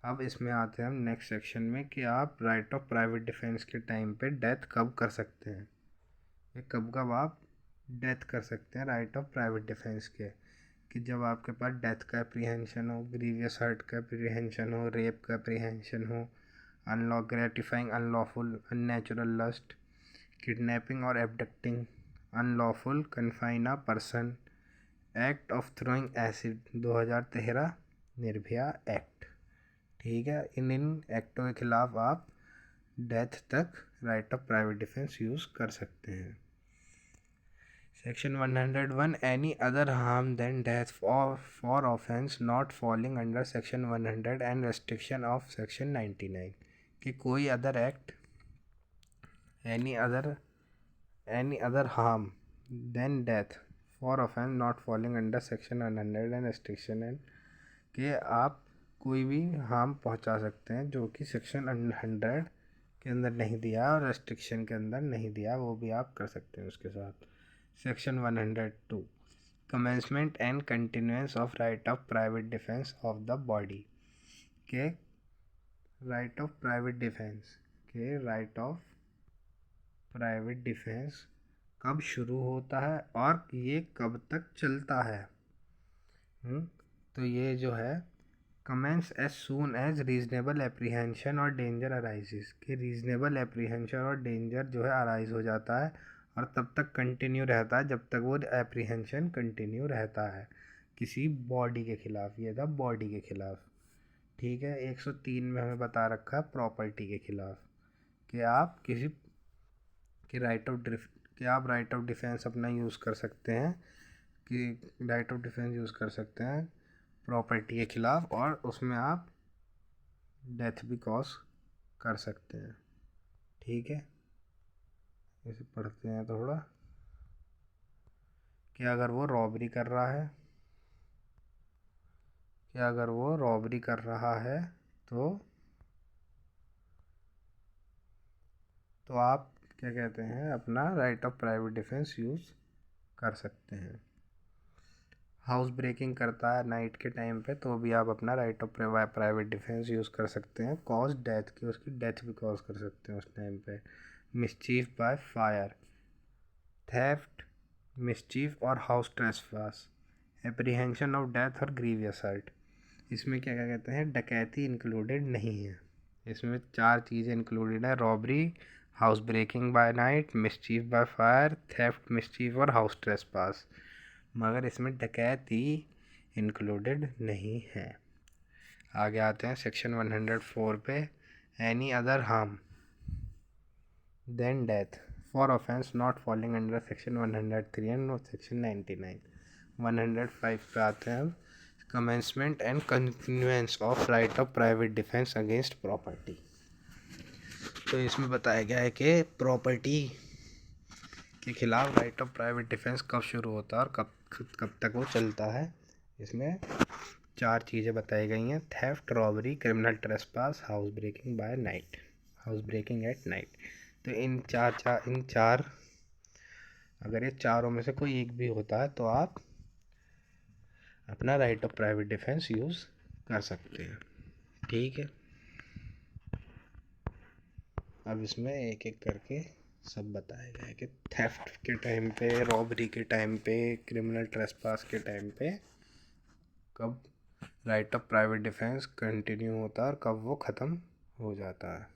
अब इसमें आते हैं हम नेक्स्ट सेक्शन में कि आप राइट ऑफ प्राइवेट डिफेंस के टाइम पे डेथ कब कर सकते हैं, या कब कब आप डेथ कर सकते हैं राइट ऑफ प्राइवेट डिफेंस के। कि जब आपके पास डेथ का एप्रीहेंशन हो, ग्रीवियस हर्ट का एप्रीहेंशन हो, रेप का एप्रीहेंशन हो, gratifying unlawful unnatural lust, kidnapping और abducting, unlawful confine a person, act of throwing acid 2013 Nirbhaya act. ठीक है, इन एक्टों के खिलाफ आप डेथ तक right of private defence use कर सकते हैं। Section 101 any other harm than death for offence not falling under section 100 and restriction of section 99। कि कोई other act any other harm than death for offence not falling under section 100 and restriction कि आप कोई भी harm पहुंचा सकते हैं जो कि सेक्शन 100 के अंदर नहीं दिया और रेस्ट्रिक्शन के अंदर नहीं दिया, वो भी आप कर सकते हैं उसके साथ। Section 102 commencement and continuance of right of private defence of the body के राइट ऑफ प्राइवेट डिफेंस कब शुरू होता है और ये कब तक चलता है। तो ये जो है commences as soon as reasonable apprehension और डेंजर अराइजेस, कि रीजनेबल एप्रीहेंशन और डेंजर जो है अराइज हो जाता है और तब तक कंटिन्यू रहता है जब तक वो एप्रीहेंशन कंटिन्यू रहता है किसी बॉडी के खिलाफ। ये था बॉडी के खिलाफ। ठीक है, 103 में हमें बता रखा है प्रॉपर्टी के खिलाफ कि आप किसी कि आप राइट ऑफ डिफेंस अपना यूज़ कर सकते हैं, कि राइट ऑफ डिफेंस यूज़ कर सकते हैं प्रॉपर्टी के खिलाफ, और उसमें आप डेथ भी कॉज कर सकते हैं। ठीक है, इसे पढ़ते हैं थोड़ा कि अगर वो रॉबरी कर रहा है तो आप क्या कहते हैं अपना right of private defence use कर सकते हैं। हाउस ब्रेकिंग करता है नाइट के टाइम पे तो भी आप अपना right of private defence use कर सकते हैं। कॉज डेथ की, उसकी डेथ भी कॉज कर सकते हैं उस टाइम पे। Mischief by fire, theft, mischief और house trespass, apprehension of death और ग्रीवियस हर्ट। इसमें क्या क्या कहते हैं, डकैती इंक्लूडेड नहीं है। इसमें 4 चीज़ें इंक्लूडेड है, robbery, house breaking by night, mischief by fire, theft, mischief और हाउस ट्रेसपास, मगर इसमें डकैती इंक्लूडेड नहीं है। आगे आते हैं सेक्शन 104 पे, any other harm than death for offence not falling under section 103 and section 99। 105 पे आते हैं अब, commencement and continuance of right of private defence against property. तो इसमें बताया गया है कि प्रॉपर्टी के खिलाफ राइट ऑफ प्राइवेट डिफेंस कब शुरू होता है और कब तक वो चलता है। इसमें 4 चीज़ें बताई गई हैं, theft, robbery, criminal trespass, house breaking at night. तो इन चार अगर ये चारों में से कोई एक भी होता है तो आप अपना right of private defence use कर सकते हैं। ठीक है, अब इसमें एक एक करके सब बताया गया है कि थेफ्ट के टाइम पे, रॉबरी के टाइम पे, क्रिमिनल ट्रेसपास के टाइम पे कब right of private defence continue होता है और कब वो ख़त्म हो जाता है।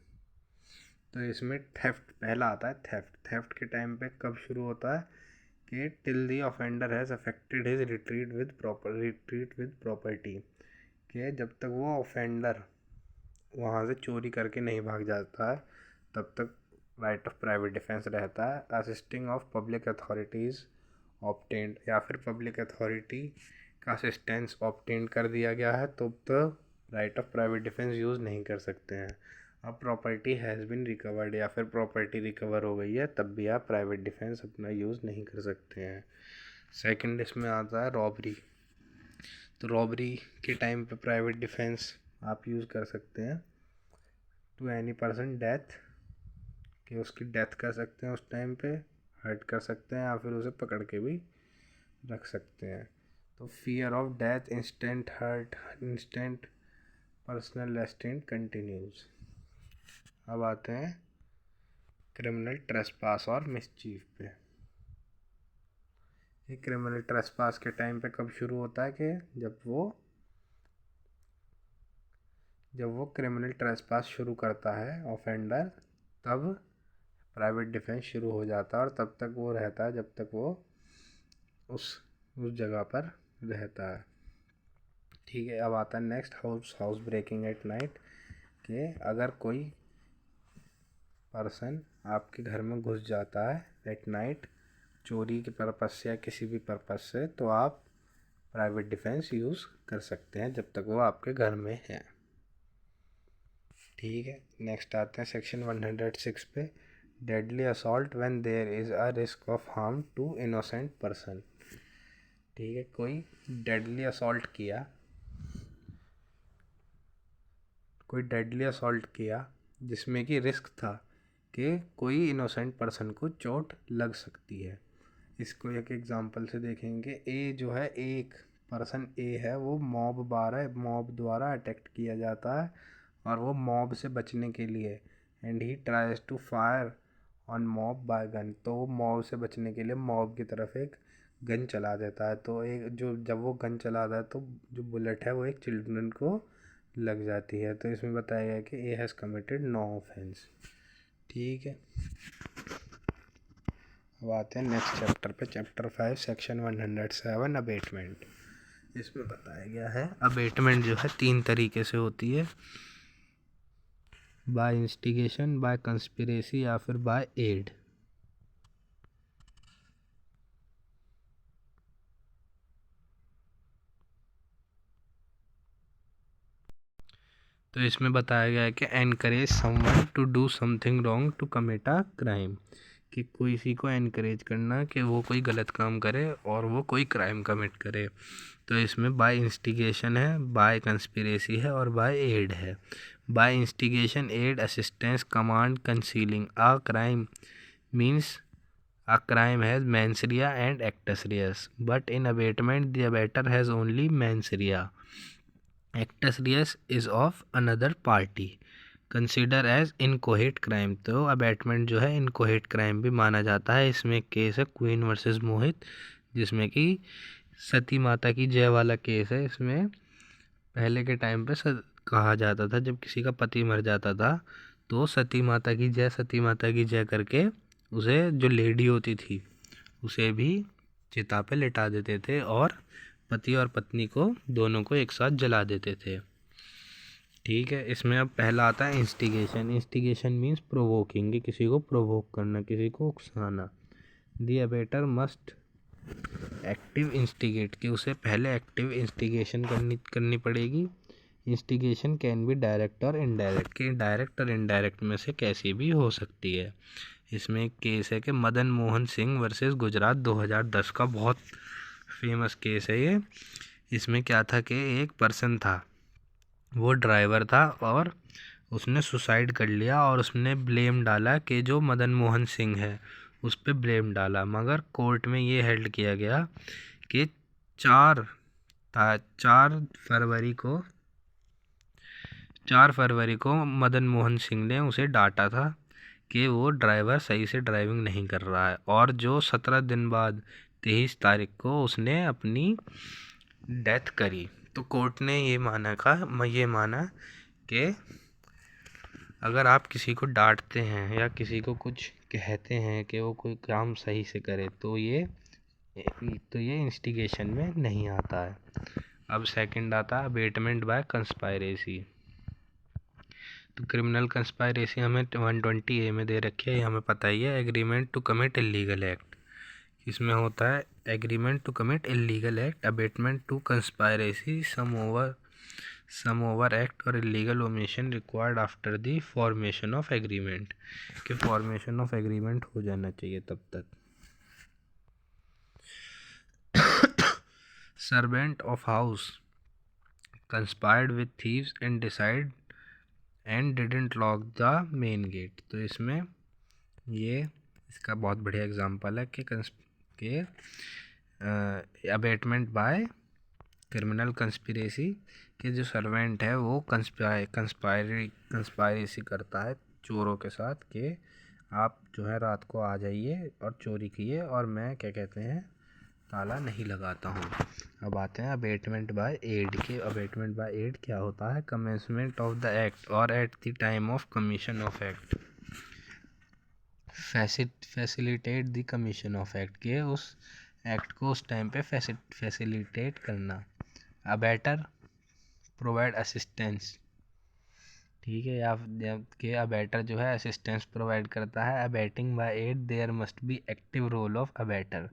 तो इसमें थेफ्ट पहला आता है। थेफ्ट के टाइम पे कब शुरू होता है कि till the offender has affected his retreat with property, कि जब तक वो ऑफेंडर वहाँ से चोरी करके नहीं भाग जाता है तब तक राइट ऑफ प्राइवेट डिफेंस रहता है। Assisting of public authorities obtained, या फिर पब्लिक अथॉरिटी का असिस्टेंस ऑब्टेंड कर दिया गया है तो right of private defence use नहीं कर सकते हैं। अब प्रॉपर्टी हैज़ बिन रिकवर्ड, या फिर प्रॉपर्टी रिकवर हो गई है तब भी आप प्राइवेट डिफेंस अपना यूज़ नहीं कर सकते हैं। सेकंड इसमें आता है रॉबरी। तो रॉबरी के टाइम पे प्राइवेट डिफेंस आप यूज़ कर सकते हैं टू एनी पर्सन डेथ, कि उसकी डेथ कर सकते हैं उस टाइम पे, हर्ट कर सकते हैं या फिर उसे पकड़ के भी रख सकते हैं। तो fear of death, instant hurt, instant personal restraint continues. अब आते हैं क्रिमिनल ट्रेसपास और मिसचीफ पे। ये क्रिमिनल ट्रेसपास के टाइम पे कब शुरू होता है कि जब वो क्रिमिनल ट्रेसपास शुरू करता है ऑफेंडर, तब प्राइवेट डिफेंस शुरू हो जाता है और तब तक वो रहता है जब तक वो उस जगह पर रहता है। ठीक है, अब आता है next, house breaking at night, कि अगर कोई पर्सन आपके घर में घुस जाता है एट नाइट चोरी के पर्पज़ से या किसी भी पर्पज़ से, तो आप प्राइवेट डिफेंस यूज़ कर सकते हैं जब तक वो आपके घर में है। ठीक है, नेक्स्ट आते हैं सेक्शन 106 पे, deadly assault when there is a risk of harm to innocent person. ठीक है, कोई डेडली असॉल्ट किया कोई डेडली असॉल्ट किया जिसमें कि रिस्क था कि कोई इनोसेंट पर्सन को चोट लग सकती है। इसको एक एग्जांपल से देखेंगे। ए जो है, एक पर्सन ए है, वो मॉब द्वारा अटैक किया जाता है और वो मॉब से बचने के लिए and he tries to fire on mob by gun, तो वो मॉब से बचने के लिए मॉब की तरफ एक गन चला देता है। तो एक जो जब वो गन चलाता है तो जो बुलेट है वो एक चिल्ड्रन को लग जाती है। तो इसमें बताया गया कि A has committed no offence. ठीक है, अब आते हैं नेक्स्ट चैप्टर पे, चैप्टर 5 सेक्शन 107 अबेटमेंट। इसमें बताया गया है अबेटमेंट जो है 3 तरीके से होती है, बाय इंस्टिगेशन, बाय कंस्पिरेसी या फिर बाय एड। तो इसमें बताया गया है कि encourage someone to do something wrong to commit a crime, कि किसी को एनकरेज करना कि वो कोई गलत काम करे और वो कोई क्राइम कमिट करे। तो इसमें बाय इंस्टिगेशन है, बाय कंस्पिरेसी है और बाय एड है। By instigation, aid, assistance, command, concealing a crime means a crime has mens rea and actus reus, but in abatement the abater has only mens rea. Actus reus is of another party. Consider as inchoate crime, तो abatement जो है इनकोहेट crime भी माना जाता है। इसमें case है queen versus मोहित, जिसमें कि सती माता की जय वाला केस है। इसमें पहले के टाइम पे कहा जाता था जब किसी का पति मर जाता था तो सती माता की जय, सती माता की जय करके उसे, जो लेडी होती थी, उसे भी चिता पे लिटा देते थे और पति और पत्नी को दोनों को एक साथ जला देते थे। ठीक है, इसमें अब पहला आता है इंस्टिगेशन। इंस्टिगेशन मीन्स प्रोवोकिंग, किसी को प्रोवोक करना, किसी को उकसाना। दी अबेटर मस्ट एक्टिव इंस्टिगेट, कि उसे पहले एक्टिव इंस्टिगेशन करनी पड़ेगी। इंस्टिगेशन कैन बी डायरेक्ट और इनडायरेक्ट, कि डायरेक्ट और इनडायरेक्ट में से कैसी भी हो सकती है। इसमें एक केस है कि मदन मोहन सिंह वर्सेस गुजरात 2010 का बहुत फेमस केस है ये। इसमें क्या था कि एक पर्सन था, वो ड्राइवर था और उसने सुसाइड कर लिया और उसने ब्लेम डाला कि जो मदन मोहन सिंह है उस पर ब्लेम डाला। मगर कोर्ट में ये हेल्ड किया गया कि 4 फरवरी को मदन मोहन सिंह ने उसे डांटा था कि वो ड्राइवर सही से ड्राइविंग नहीं कर रहा है, और जो 17 दिन बाद 23 तारीख को उसने अपनी डेथ करी। तो कोर्ट ने ये माना कि अगर आप किसी को डांटते हैं या किसी को कुछ कहते हैं कि वो कोई काम सही से करे तो ये इंस्टिगेशन में नहीं आता है। अब सेकंड आता है अबेटमेंट बाय कंस्पायरेसी। तो क्रिमिनल कंस्पायरेसी हमें 120A में दे रखी है, ये हमें पता ही है। Agreement to commit illegal act, इसमें होता है agreement to commit illegal act. Abetment to conspiracy, some over act और illegal omission required after the formation of agreement, कि फॉर्मेशन ऑफ एग्रीमेंट हो जाना चाहिए तब तक। Servant of house conspired with thieves and didn't lock the main gate. तो इसमें इसका बहुत बढ़िया एग्जांपल है कि अबेटमेंट बाय क्रिमिनल कंस्पिरेसी, कि जो सर्वेंट है वो कंस्पायरेसी करता है चोरों के साथ कि आप जो है रात को आ जाइए और चोरी कीजिए और मैं ताला नहीं लगाता हूँ। अब आते हैं अबेटमेंट बाय एड के। अबेटमेंट बाय एड क्या होता है? कमेंसमेंट ऑफ द एक्ट और eight the time of commission of act, facilitate the commission of act, के उस एक्ट को उस टाइम पे फैसिलिटेट करना। अबेटर प्रोवाइड असिस्टेंस, ठीक है, या कि अबेटर जो है असिस्टेंस प्रोवाइड करता है। Abetting by aid there must be active role of abettor,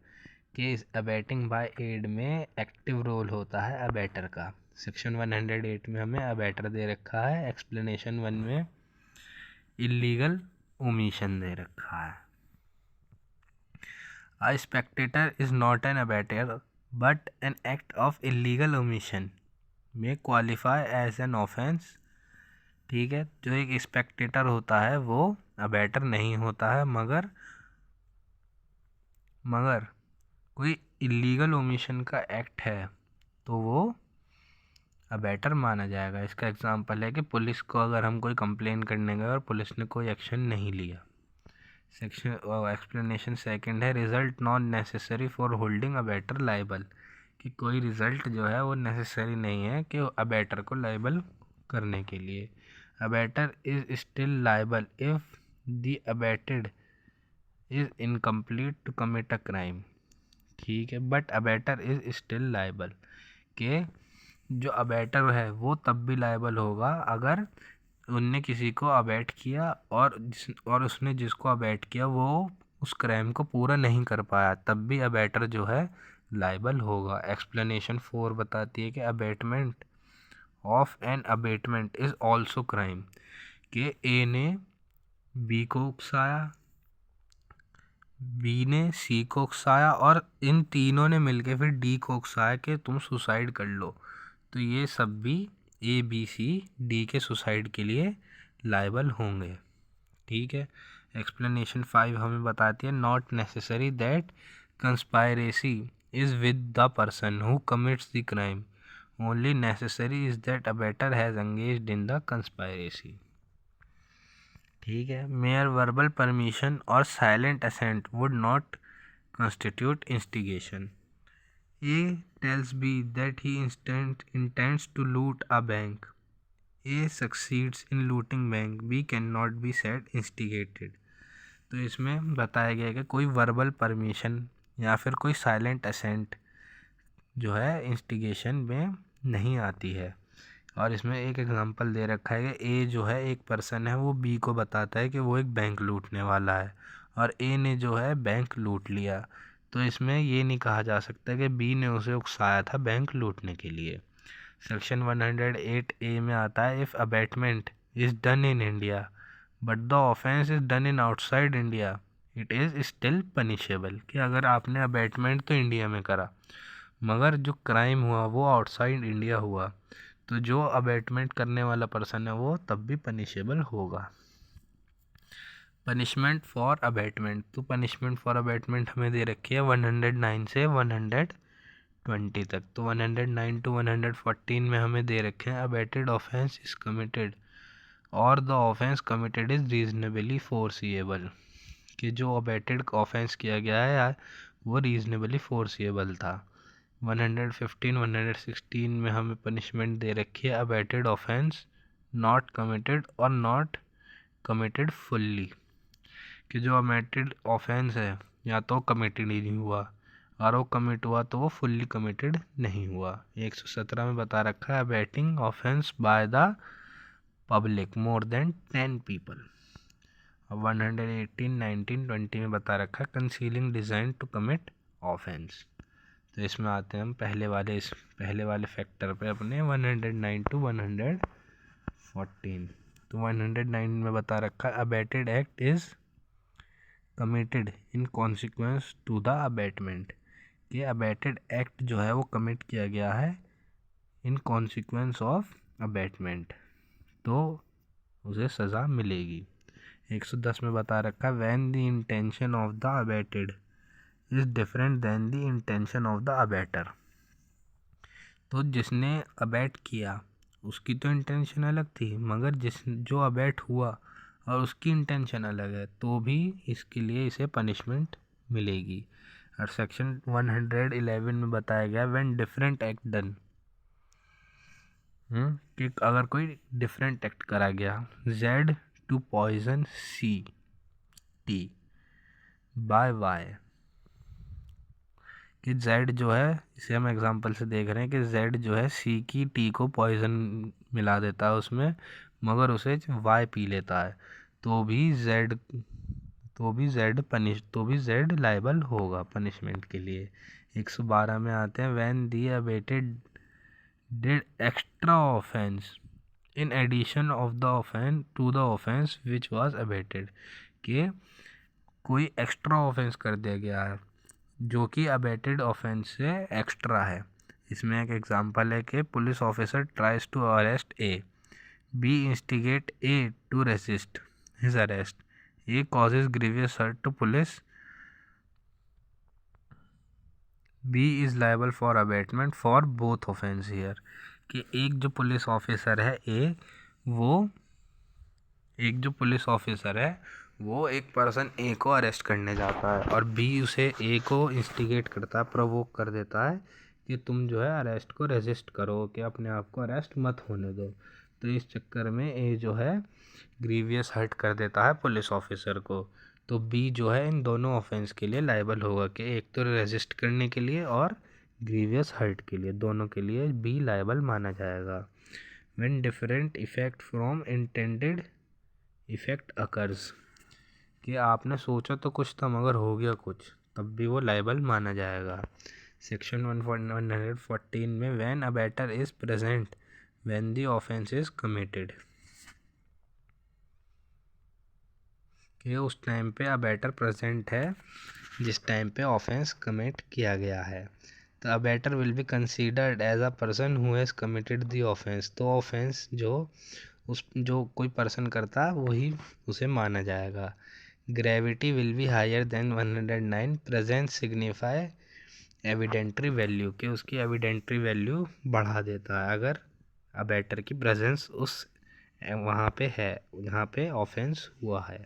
कि इस अबेटिंग बाय एड में एक्टिव रोल होता है अबेटर का। सेक्शन 108 में हमें अबेटर दे रखा है, एक्सप्लेनेशन 1 में इलीगल ओमिशन दे रखा है। A spectator is not an abetter, but an act of illegal omission may qualify as an offense। ठीक है, जो एक स्पेक्टेटर होता है वो अबैटर नहीं होता है, मगर कोई इलीगल ओमिशन का एक्ट है तो वो अबैटर माना जाएगा। इसका एग्जांपल है कि पुलिस को अगर हम कोई कंप्लेन करने गए और पुलिस ने कोई एक्शन नहीं लिया। सेक्शन एक्सप्लेनेशन सेकंड है, result non necessary for holding abettor liable, कि कोई रिजल्ट जो है वो नेसेसरी नहीं है कि अबैटर को लाइबल करने के लिए। Abettor is still liable if the abetted is incomplete to commit a crime. ठीक है, but abettor is still liable, के जो अबैटर है वो तब भी लाइबल होगा अगर उनने किसी को अबैट किया और उसने जिसको अबैट किया वो उस क्राइम को पूरा नहीं कर पाया, तब भी अबैटर जो है लाइबल होगा। एक्सप्लेनेशन 4 बताती है कि abetment of an abetment is also crime, कि ए ने बी को उकसाया, बी ने सी को उकसाया और इन तीनों ने मिलके फिर डी को उकसाया कि तुम सुसाइड कर लो, तो ये सब भी ए बी सी डी के सुसाइड के लिए लाइबल होंगे। ठीक है, एक्सप्लेनेशन 5 हमें बताती है, not necessary that conspiracy is with the person who commits the crime, only necessary is that abettor has engaged in the conspiracy. ठीक है, मेयर वर्बल परमिशन और silent assent would not constitute instigation. A tells B that he intends to loot a bank. A succeeds in looting bank. B cannot be said instigated. तो इसमें बताया गया है कि कोई वर्बल परमिशन या फिर कोई साइलेंट असेंट जो है इंस्टिगेशन में नहीं आती है। और इसमें एक एग्जांपल दे रखा है कि ए जो है एक पर्सन है, वो बी को बताता है कि वो एक बैंक लूटने वाला है और ए ने जो है बैंक लूट लिया, तो इसमें ये नहीं कहा जा सकता कि बी ने उसे उकसाया था बैंक लूटने के लिए। सेक्शन 108 ए में आता है, if abatement is done in India but the offence is done in outside India it is still punishable, कि अगर आपने अबैटमेंट तो इंडिया में करा मगर जो क्राइम हुआ वो आउटसाइड इंडिया हुआ, तो जो अबैटमेंट करने वाला पर्सन है वो तब भी पनिशेबल होगा। पनिशमेंट फॉर अबैटमेंट, तो पनिशमेंट फॉर अबैटमेंट हमें दे रखी है 109 से 120 तक। तो 109 टू 114 में हमें दे रखे हैं, अबैटेड ऑफेंस इज कमिटेड और the offence committed is reasonably foreseeable, कि जो अबैटेड ऑफेंस किया गया है वो रीजनेबली फोर्सिएबल था। 115 116 में हमें पनिशमेंट दे रखी है, अबैटेड ऑफेंस नॉट कमिटेड और नॉट कमिटेड फुल्ली, कि जो अबैटेड ऑफेंस है या तो कमिटेड ही नहीं हुआ और वो कमिट हुआ तो वो फुल्ली कमिटेड नहीं हुआ। 117 में बता रखा है, abetting offence by the public more than 10 people. 118 19 20 में बता रखा है, concealing design to commit offence. तो इसमें आते हैं हम पहले वाले फैक्टर पे अपने 109 टू 114। तो 109 में बता रखा है, abetted act is committed in consequence to the abetment, कि अबैटेड एक्ट जो है वो कमिट किया गया है इन कॉन्सिक्वेंस ऑफ अबैटमेंट, तो उसे सज़ा मिलेगी। 110 में बता रखा है, when the intention of the abetted is different than the intention of the abettor, तो जिसने अबैट किया उसकी तो इंटेंशन अलग थी, मगर जो अबैट हुआ और उसकी इंटेंशन अलग है तो भी इसके लिए इसे पनिशमेंट मिलेगी। और सेक्शन 111 में बताया गया, व्हेन डिफरेंट एक्ट डन, कि अगर कोई डिफरेंट एक्ट करा गया, Z to poison C T by Y, कि जेड जो है, इसे हम एग्जांपल से देख रहे हैं कि जेड जो है सी की टी को पॉइजन मिला देता है उसमें, मगर उसे वाई पी लेता है, तो भी जेड लाइबल होगा पनिशमेंट के लिए। 112 में आते हैं, when the abetted did extra offence in addition of the offence to the offence which was abetted, कि कोई एक्स्ट्रा ऑफेंस कर दिया गया है जो कि अबेटेड ऑफेंस से एक्स्ट्रा है। इसमें एक एग्जांपल है कि police officer tries to arrest A B instigate A to resist his arrest. A causes grievous hurt to police. B is liable for abatement for both offense here. कि एक जो police officer है वो एक person ए को arrest करने जाता है और बी उसे ए को इंस्टिगेट करता है, प्रोवोक कर देता है कि तुम जो है अरेस्ट को रेजिस्ट करो, कि अपने आप को अरेस्ट मत होने दो। तो इस चक्कर में ए जो है ग्रीवियस हर्ट कर देता है पुलिस ऑफिसर को। तो बी जो है इन दोनों ऑफेंस के लिए लाइबल होगा, कि एक तो रेजिस्ट करने के लिए और ग्रीवियस हर्ट के लिए, दोनों के लिए बी लाइबल माना जाएगा। When different effect from intended effect occurs, कि आपने सोचा तो कुछ था मगर हो गया कुछ, तब भी वो लाइबल माना जाएगा। सेक्शन 114 में when abettor is present when the offence is committed, कि उस टाइम पे अबैटर प्रेजेंट है जिस टाइम पे ऑफेंस कमिट किया गया है। तो abettor will be considered as a person who has committed the offence. तो ऑफेंस जो कोई पर्सन करता है वही उसे माना जाएगा। Gravity will be higher than 109, presence signify evidentiary value, कि उसकी एविडेंट्री वैल्यू बढ़ा देता है अगर अबैटर की प्रेजेंस उस वहाँ पे है जहाँ पे ऑफेंस हुआ है।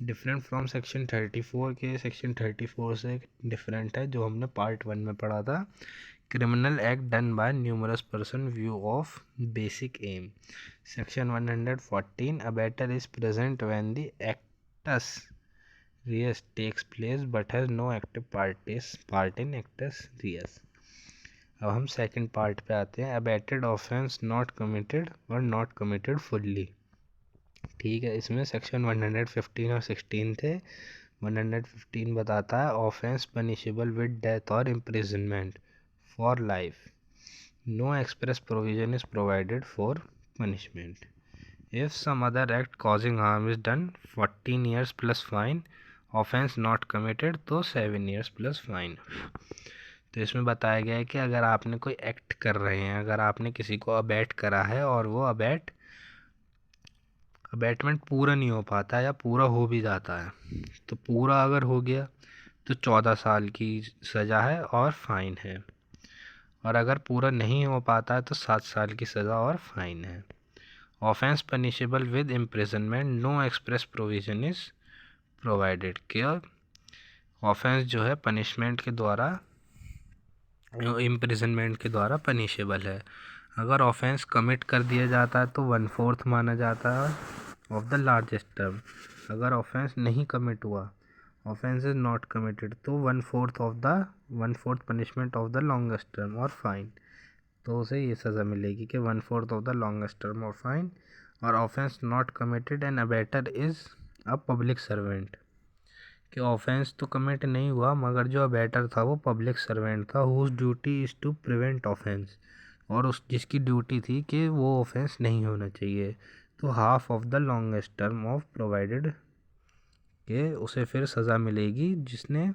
डिफरेंट फ्रॉम सेक्शन 34 के सेक्शन 34 से डिफरेंट है जो हमने पार्ट 1 में पढ़ा था। Criminal act done by numerous person view of basic aim. Section 114 abettor is present when the एक्टस रियस takes place but has no active part in एक्टस रियस। अब हम सेकंड पार्ट पे आते हैं। अबैटेड ऑफेंस नॉट कमिटेड और नॉट कमिटेड फुल्ली। ठीक है, इसमें सेक्शन 115 और 16 थे। 115 बताता है ऑफेंस पनिशेबल विद डेथ और imprisonment for life, no express provision is provided for punishment. If some other act causing harm is done 14 years plus fine, offence not committed तो 7 years plus fine. तो इसमें बताया गया है कि अगर आपने कोई एक्ट कर रहे हैं, अगर आपने किसी को अबैट करा है और वो अबैटमेंट पूरा नहीं हो पाता या पूरा हो भी जाता है, तो पूरा अगर हो गया तो 14 साल की सज़ा है और फाइन है, और अगर पूरा नहीं हो पाता है तो 7 साल की सज़ा और फाइन है। Offence punishable with imprisonment, no express provision is provided. क्या ऑफेंस जो है पनिशमेंट के द्वारा, इम्प्रिजनमेंट के द्वारा पनिशेबल है। अगर ऑफेंस कमिट कर दिया जाता है तो 1/4 माना जाता है ऑफ द लार्जेस्ट टर्म। अगर ऑफेंस नहीं कमिट हुआ, ऑफेंस इज नॉट कमिटेड, तो 1/4 punishment of the longest term और फाइन। तो उसे ये सज़ा मिलेगी कि 1/4 ऑफ द लॉन्गेस्ट टर्म और फाइन। और offence not committed and abettor is a public servant, कि ऑफेंस तो कमिट नहीं हुआ मगर जो अबैटर था वो पब्लिक सर्वेंट था, whose duty is to prevent offence, और उस जिसकी ड्यूटी थी कि वो ऑफेंस नहीं होना चाहिए। तो half of the longest term of provided, के उसे फिर सज़ा मिलेगी जिसने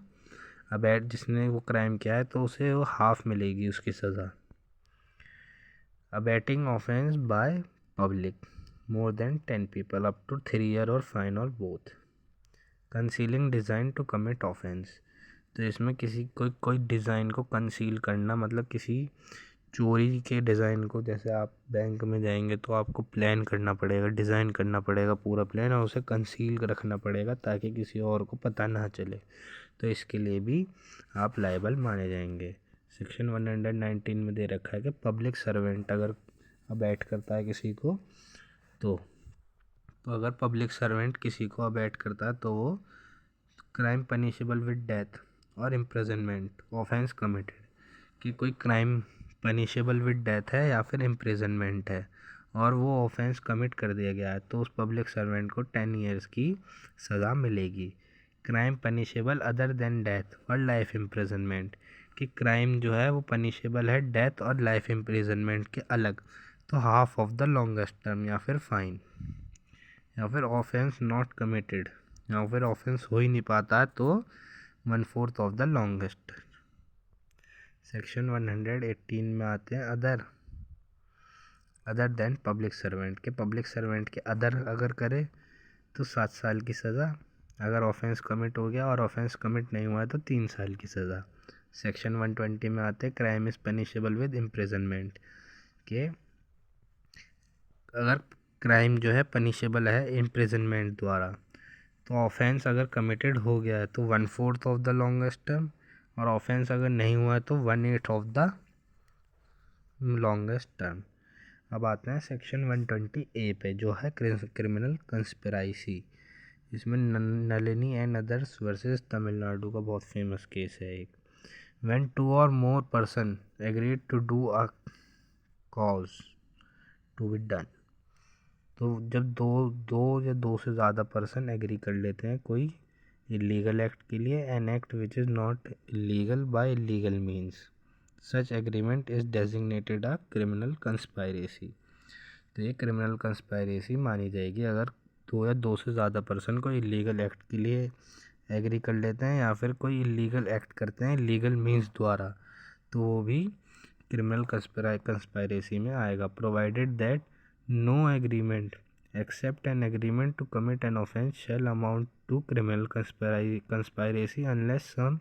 वो क्राइम किया है, तो उसे वो हाफ मिलेगी उसकी सज़ा। Abetting offence by public more than 10 people up to 3 year और फाइन और both. Concealing design to commit offence, तो इसमें किसी कोई डिज़ाइन को कंसील करना, मतलब किसी चोरी के डिज़ाइन को, जैसे आप बैंक में जाएंगे तो आपको प्लान करना पड़ेगा, डिज़ाइन करना पड़ेगा पूरा प्लान, और उसे कंसील रखना पड़ेगा ताकि किसी और को पता ना चले, तो इसके लिए भी आप लायबल माने जाएंगे। सेक्शन 119 में दे रखा है कि पब्लिक सर्वेंट अगर अबैट करता है किसी को, तो अगर पब्लिक सर्वेंट किसी को अबैट करता है तो वो क्राइम पनिशेबल विद डेथ और इम्प्रिजनमेंट ऑफेंस कमिटेड, कि कोई क्राइम पनिशेबल विद डेथ है या फिर इम्प्रिजनमेंट है और वो ऑफेंस कमिट कर दिया गया है, तो उस पब्लिक सर्वेंट को 10 years की सज़ा मिलेगी। Crime punishable other than death और लाइफ इम्प्रिजनमेंट, कि क्राइम जो है वो पनिशेबल है डेथ और लाइफ इम्प्रिजनमेंट के अलग, तो half of the longest term या फिर फाइन। या फिर ऑफेंस नॉट कमिटेड, या फिर ऑफेंस हो ही नहीं पाता है तो 1/4 ऑफ द लॉन्गेस्ट। सेक्शन 118 में आते हैं other other than public servant के, पब्लिक सर्वेंट के अदर अगर करे तो 7 साल की सज़ा, अगर ऑफेंस कमिट हो गया और ऑफेंस कमिट नहीं हुआ तो 3 साल की सज़ा। सेक्शन 120 में आते हैं crime is punishable with imprisonment के, अगर क्राइम जो है पनिशेबल है इम्प्रिजनमेंट द्वारा, तो ऑफेंस अगर कमिटेड हो गया है तो 1/4 ऑफ द लॉन्गेस्ट टर्म, और ऑफेंस अगर नहीं हुआ है तो 1/8 ऑफ द लॉन्गेस्ट टर्म। अब आते हैं सेक्शन 120A पे जो है क्रिमिनल कंस्पिरेसी। इसमें Nalini and others versus Tamil Nadu का बहुत फेमस केस है एक। When 2 or more person agreed to do a cause to be done, तो जब दो या दो से ज़्यादा पर्सन एग्री कर लेते हैं कोई इलीगल एक्ट के लिए, an act which is not illegal by illegal means, such agreement is designated a criminal conspiracy. तो ये क्रिमिनल कंस्पायरेसी मानी जाएगी अगर दो या दो से ज़्यादा पर्सन कोई इलीगल एक्ट के लिए एग्री कर लेते हैं या फिर कोई इलीगल एक्ट करते हैं लीगल मीन्स द्वारा, तो वो भी क्रिमिनल कंस्पायरेसी में आएगा। Provided that no agreement except an agreement to commit an offence shall amount to criminal conspiracy unless some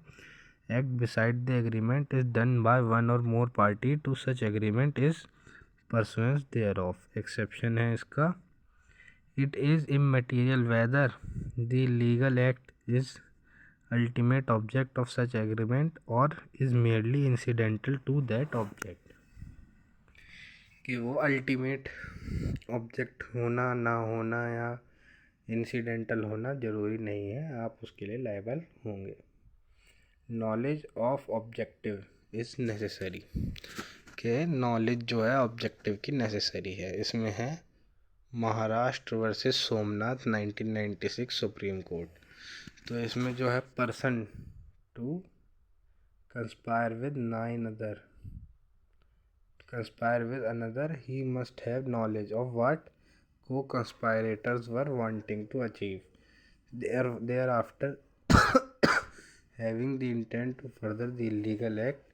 act beside the agreement is done by one और more party to such agreement is pursuance thereof. Exception है इसका, it is immaterial whether the legal act is ultimate object of such agreement or is merely incidental to that object, कि वो ultimate object होना ना होना या incidental होना ज़रूरी नहीं है, आप उसके लिए लायबल होंगे। Knowledge of objective is necessary, के नॉलेज जो है ऑब्जेक्टिव की नेसेसरी है। इसमें है Maharashtra versus Somnath 1996 supreme court. तो इसमें जो है person to conspire with another he must have knowledge of what co-conspirators were wanting to achieve. Thereafter, having the intent to further the illegal act,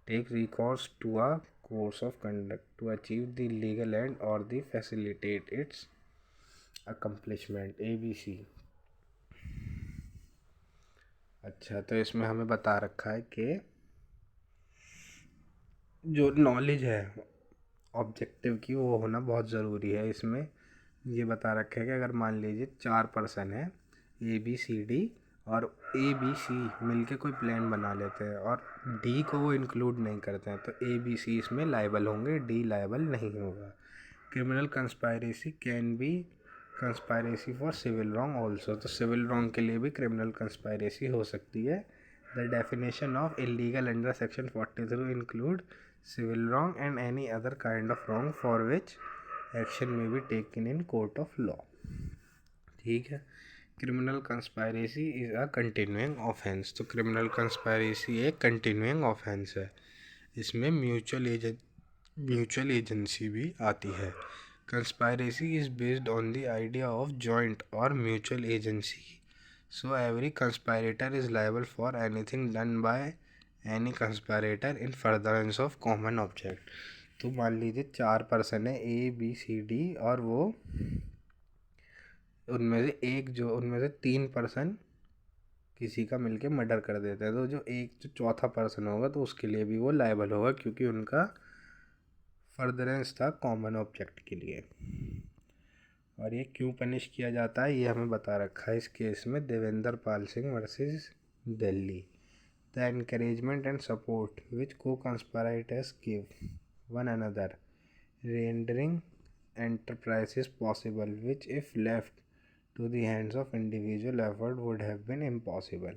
take recourse to a course of conduct to achieve the legal end or the facilitate its accomplishment, ABC। अच्छा, तो इसमें हमें बता रखा है कि जो knowledge है ऑब्जेक्टिव की वो होना बहुत ज़रूरी है। इसमें ये बता रखा है कि अगर मान लीजिए 4 पर्सन है ABCD और ABC मिलके कोई प्लान बना लेते हैं और D को वो इंक्लूड नहीं करते हैं, तो ABC इसमें लायबल होंगे, D लायबल नहीं होगा। Criminal conspiracy can be conspiracy for civil wrong also, तो सिविल रॉन्ग के लिए भी क्रिमिनल कंस्पायरेसी हो सकती है। The definition of illegal under section 43 include civil wrong and any other kind of wrong for which action may be taken in court of law. ठीक है, criminal conspiracy is a continuing offence, तो criminal conspiracy एक continuing offence है। इसमें mutual agency भी आती है। Conspiracy is based on the idea of joint और mutual agency, so every conspirator is liable for anything done by any conspirator in furtherance of common object. तो मान लीजिए 4 पर्सन है ABCD और वो उनमें से 3 पर्सन किसी का मिलके मर्डर कर देता है, तो जो चौथा पर्सन होगा तो उसके लिए भी वो लायबल होगा क्योंकि उनका फर्दरेंस था कॉमन ऑब्जेक्ट के लिए। और ये क्यों पनिश किया जाता है ये हमें बता रखा है इस केस में, Devendra Pal Singh versus Delhi. The encouragement and support which co-conspirators give one another, rendering enterprises possible which if left to the hands of individual effort would have been impossible।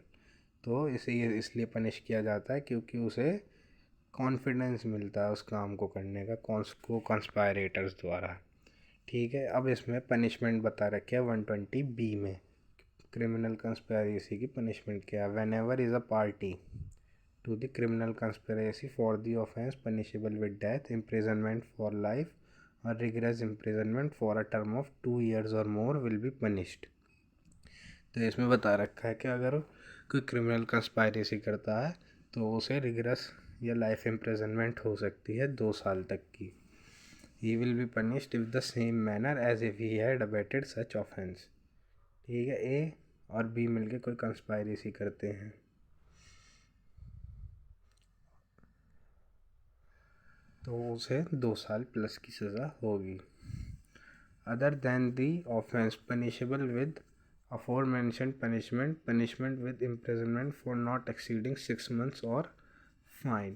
तो इसे इसलिए पनिश किया जाता है क्योंकि उसे कॉन्फिडेंस मिलता है उस काम को करने का कंस्पायरेटर्स द्वारा। ठीक है, अब इसमें पनिशमेंट बता रखी है 120B में। क्रिमिनल कंस्पायरेसी की पनिशमेंट क्या है? Whenever is a party to the criminal conspiracy for the offence punishable with death, imprisonment for life और rigorous imprisonment for a term of 2 years और मोर विल बी पनिश्ड। तो इसमें बता रखा है कि अगर कोई क्रिमिनल कंस्पायरेसी करता है तो उसे रिग्रेस या लाइफ इम्प्रिजनमेंट हो सकती है 2 साल तक की। He will be punished if the same manner as if he had abetted such offence. ठीक है, ए और बी मिलके कोई कंस्पायरेसी करते हैं तो उसे 2 साल प्लस की सज़ा होगी। Other than the offence punishable with aforementioned punishment with imprisonment for not exceeding 6 months और फाइन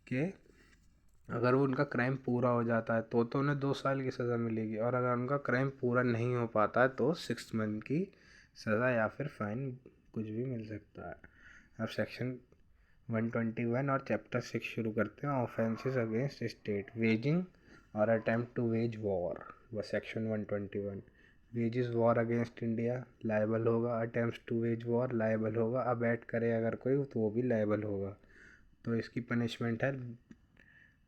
के अगर वो उनका क्राइम पूरा हो जाता है तो उन्हें 2 साल की सज़ा मिलेगी, और अगर उनका क्राइम पूरा नहीं हो पाता है तो 6 मंथ की सज़ा या फिर फाइन कुछ भी मिल सकता है। अब सेक्शन 121 और चैप्टर 6 शुरू करते हैं। ऑफेंसेस अगेंस्ट स्टेट, वेजिंग और अटेम्प्ट टू वेज वॉर, वह section 121। Wages war against India liable होगा, attempt to wage war liable होगा, अबैट करे अगर कोई तो वो भी लायबल होगा। तो इसकी पनिशमेंट है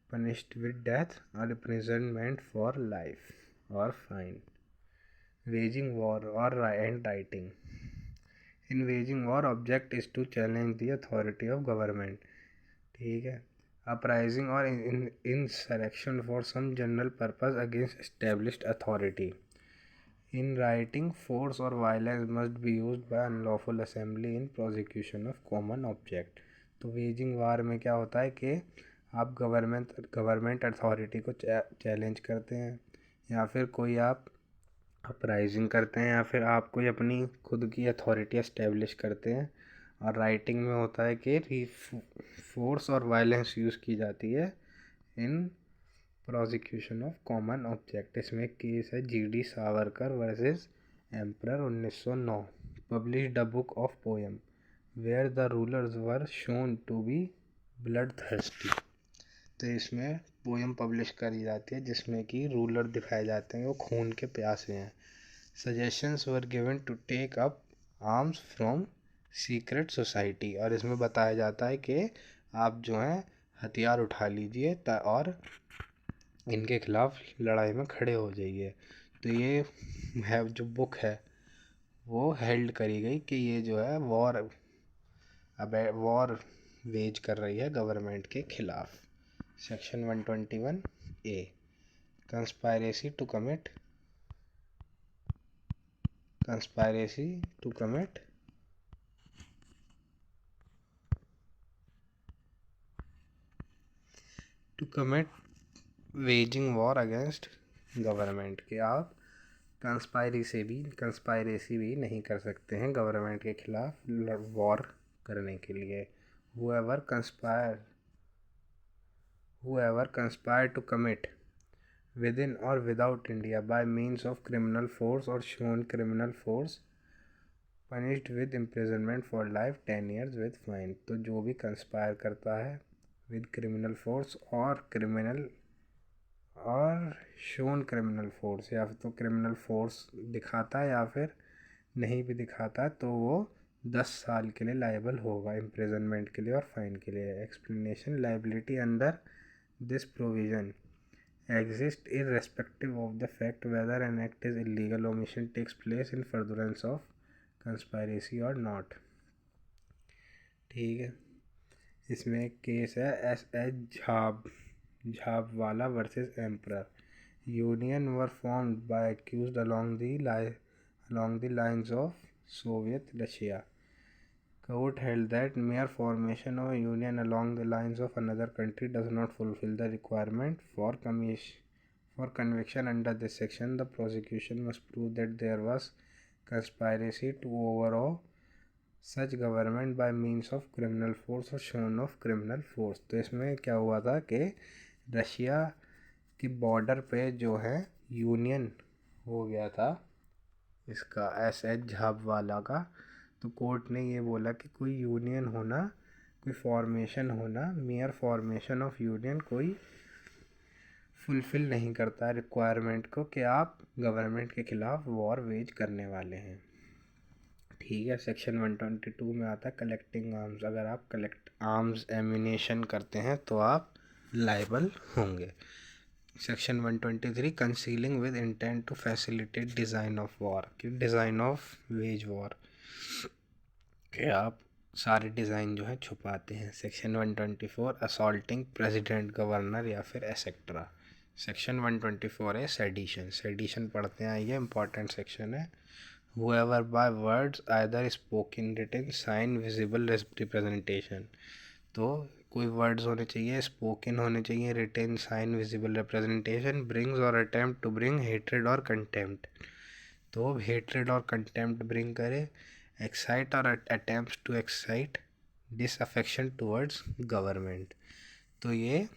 punished with death or imprisonment for life or fine. Waging war or and writing. In waging war, object is to challenge the authority of government. ठीक है, uprising or insurrection for some general purpose against established authority. In writing, force or violence must be used by unlawful assembly in prosecution of common object. तो waging वार में क्या होता है कि आप government authority को चैलेंज करते हैं, या फिर कोई आप अपराइजिंग करते हैं, या फिर आप कोई अपनी खुद की अथॉरिटी एस्टेब्लिश करते हैं। और राइटिंग में होता है कि फोर्स और वायलेंस यूज़ की जाती है in prosecution of common object. इसमें केस है GD Savarkar versus emperor 1909। Published a book of poem where the rulers were shown to be blood thirsty. तो इसमें पोएम पब्लिश करी जाती है जिसमें कि रूलर दिखाए जाते हैं वो खून के प्यासे हैं। Suggestions were given to take up arms from secret society, और इसमें बताया जाता है कि आप जो हैं हथियार उठा लीजिए और इनके खिलाफ लड़ाई में खड़े हो जाइए। तो ये है जो बुक है वो हेल्ड करी गई कि ये जो है वॉर वेज कर रही है गवर्नमेंट के खिलाफ। Section 121A, conspiracy to commit waging war against government के आप कंस्पायरेसी भी नहीं कर सकते हैं गवर्नमेंट के खिलाफ वॉर करने के लिए। whoever conspired to commit within or without India by means of criminal force or shown criminal force punished with imprisonment for life 10 years with fine। तो जो भी कंस्पायर करता है विद क्रिमिनल फोर्स और शोन क्रिमिनल फोर्स, या फिर तो criminal force दिखाता है या फिर नहीं भी दिखाता तो वो 10 साल के लिए लायबल होगा इम्प्रिजनमेंट के लिए और फाइन के लिए। Explanation, liability under this provision exist irrespective of the fact whether an act is illegal, omission takes place in furtherance of conspiracy or not। ठीक है, इसमें एक केस है SH Jhabvala versus emperor. Union were formed by accused along the lines of Soviet Russia। Court held that mere formation of a union along the lines of another country does not fulfill the requirement for conviction under this section. The prosecution must prove that there was conspiracy to overthrow such government by means of criminal force or shown of criminal force। तो इसमें क्या हुआ था कि Russia के border पे जो है यूनियन हो गया था इसका SH झाबवाला का। तो कोर्ट ने ये बोला कि कोई यूनियन होना, कोई फॉर्मेशन होना, मेयर फॉर्मेशन ऑफ यूनियन कोई फुलफिल नहीं करता रिक्वायरमेंट को कि आप गवर्नमेंट के खिलाफ वॉर वेज करने वाले हैं। ठीक है, सेक्शन 122 में आता है कलेक्टिंग आर्म्स। अगर आप कलेक्ट आर्म्स एम्यूनेशन करते हैं तो आप लायबल होंगे। Section 123 concealing with intent to facilitate design of war, कि डिज़ाइन ऑफ वेज वॉर के आप सारे डिज़ाइन जो है छुपाते हैं। सेक्शन 124 असॉल्टिंग प्रेसिडेंट, गवर्नर या फिर एसेक्ट्रा। सेक्शन 124 है सेडिशन। सेडिशन पढ़ते हैं, ये इंपॉर्टेंट सेक्शन है। Whoever by words either spoken, written, sign, visible representation। तो कोई वर्ड्स होने चाहिए, स्पोकन होने चाहिए, written, sign, visible representation, brings और अटेम्प्ट टू ब्रिंग हेट्रेड और कंटेम्प्ट। तो हेट्रेड और कंटेम्प्ट ब्रिंग करे, एक्साइट और attempt to excite disaffection towards government. तो ये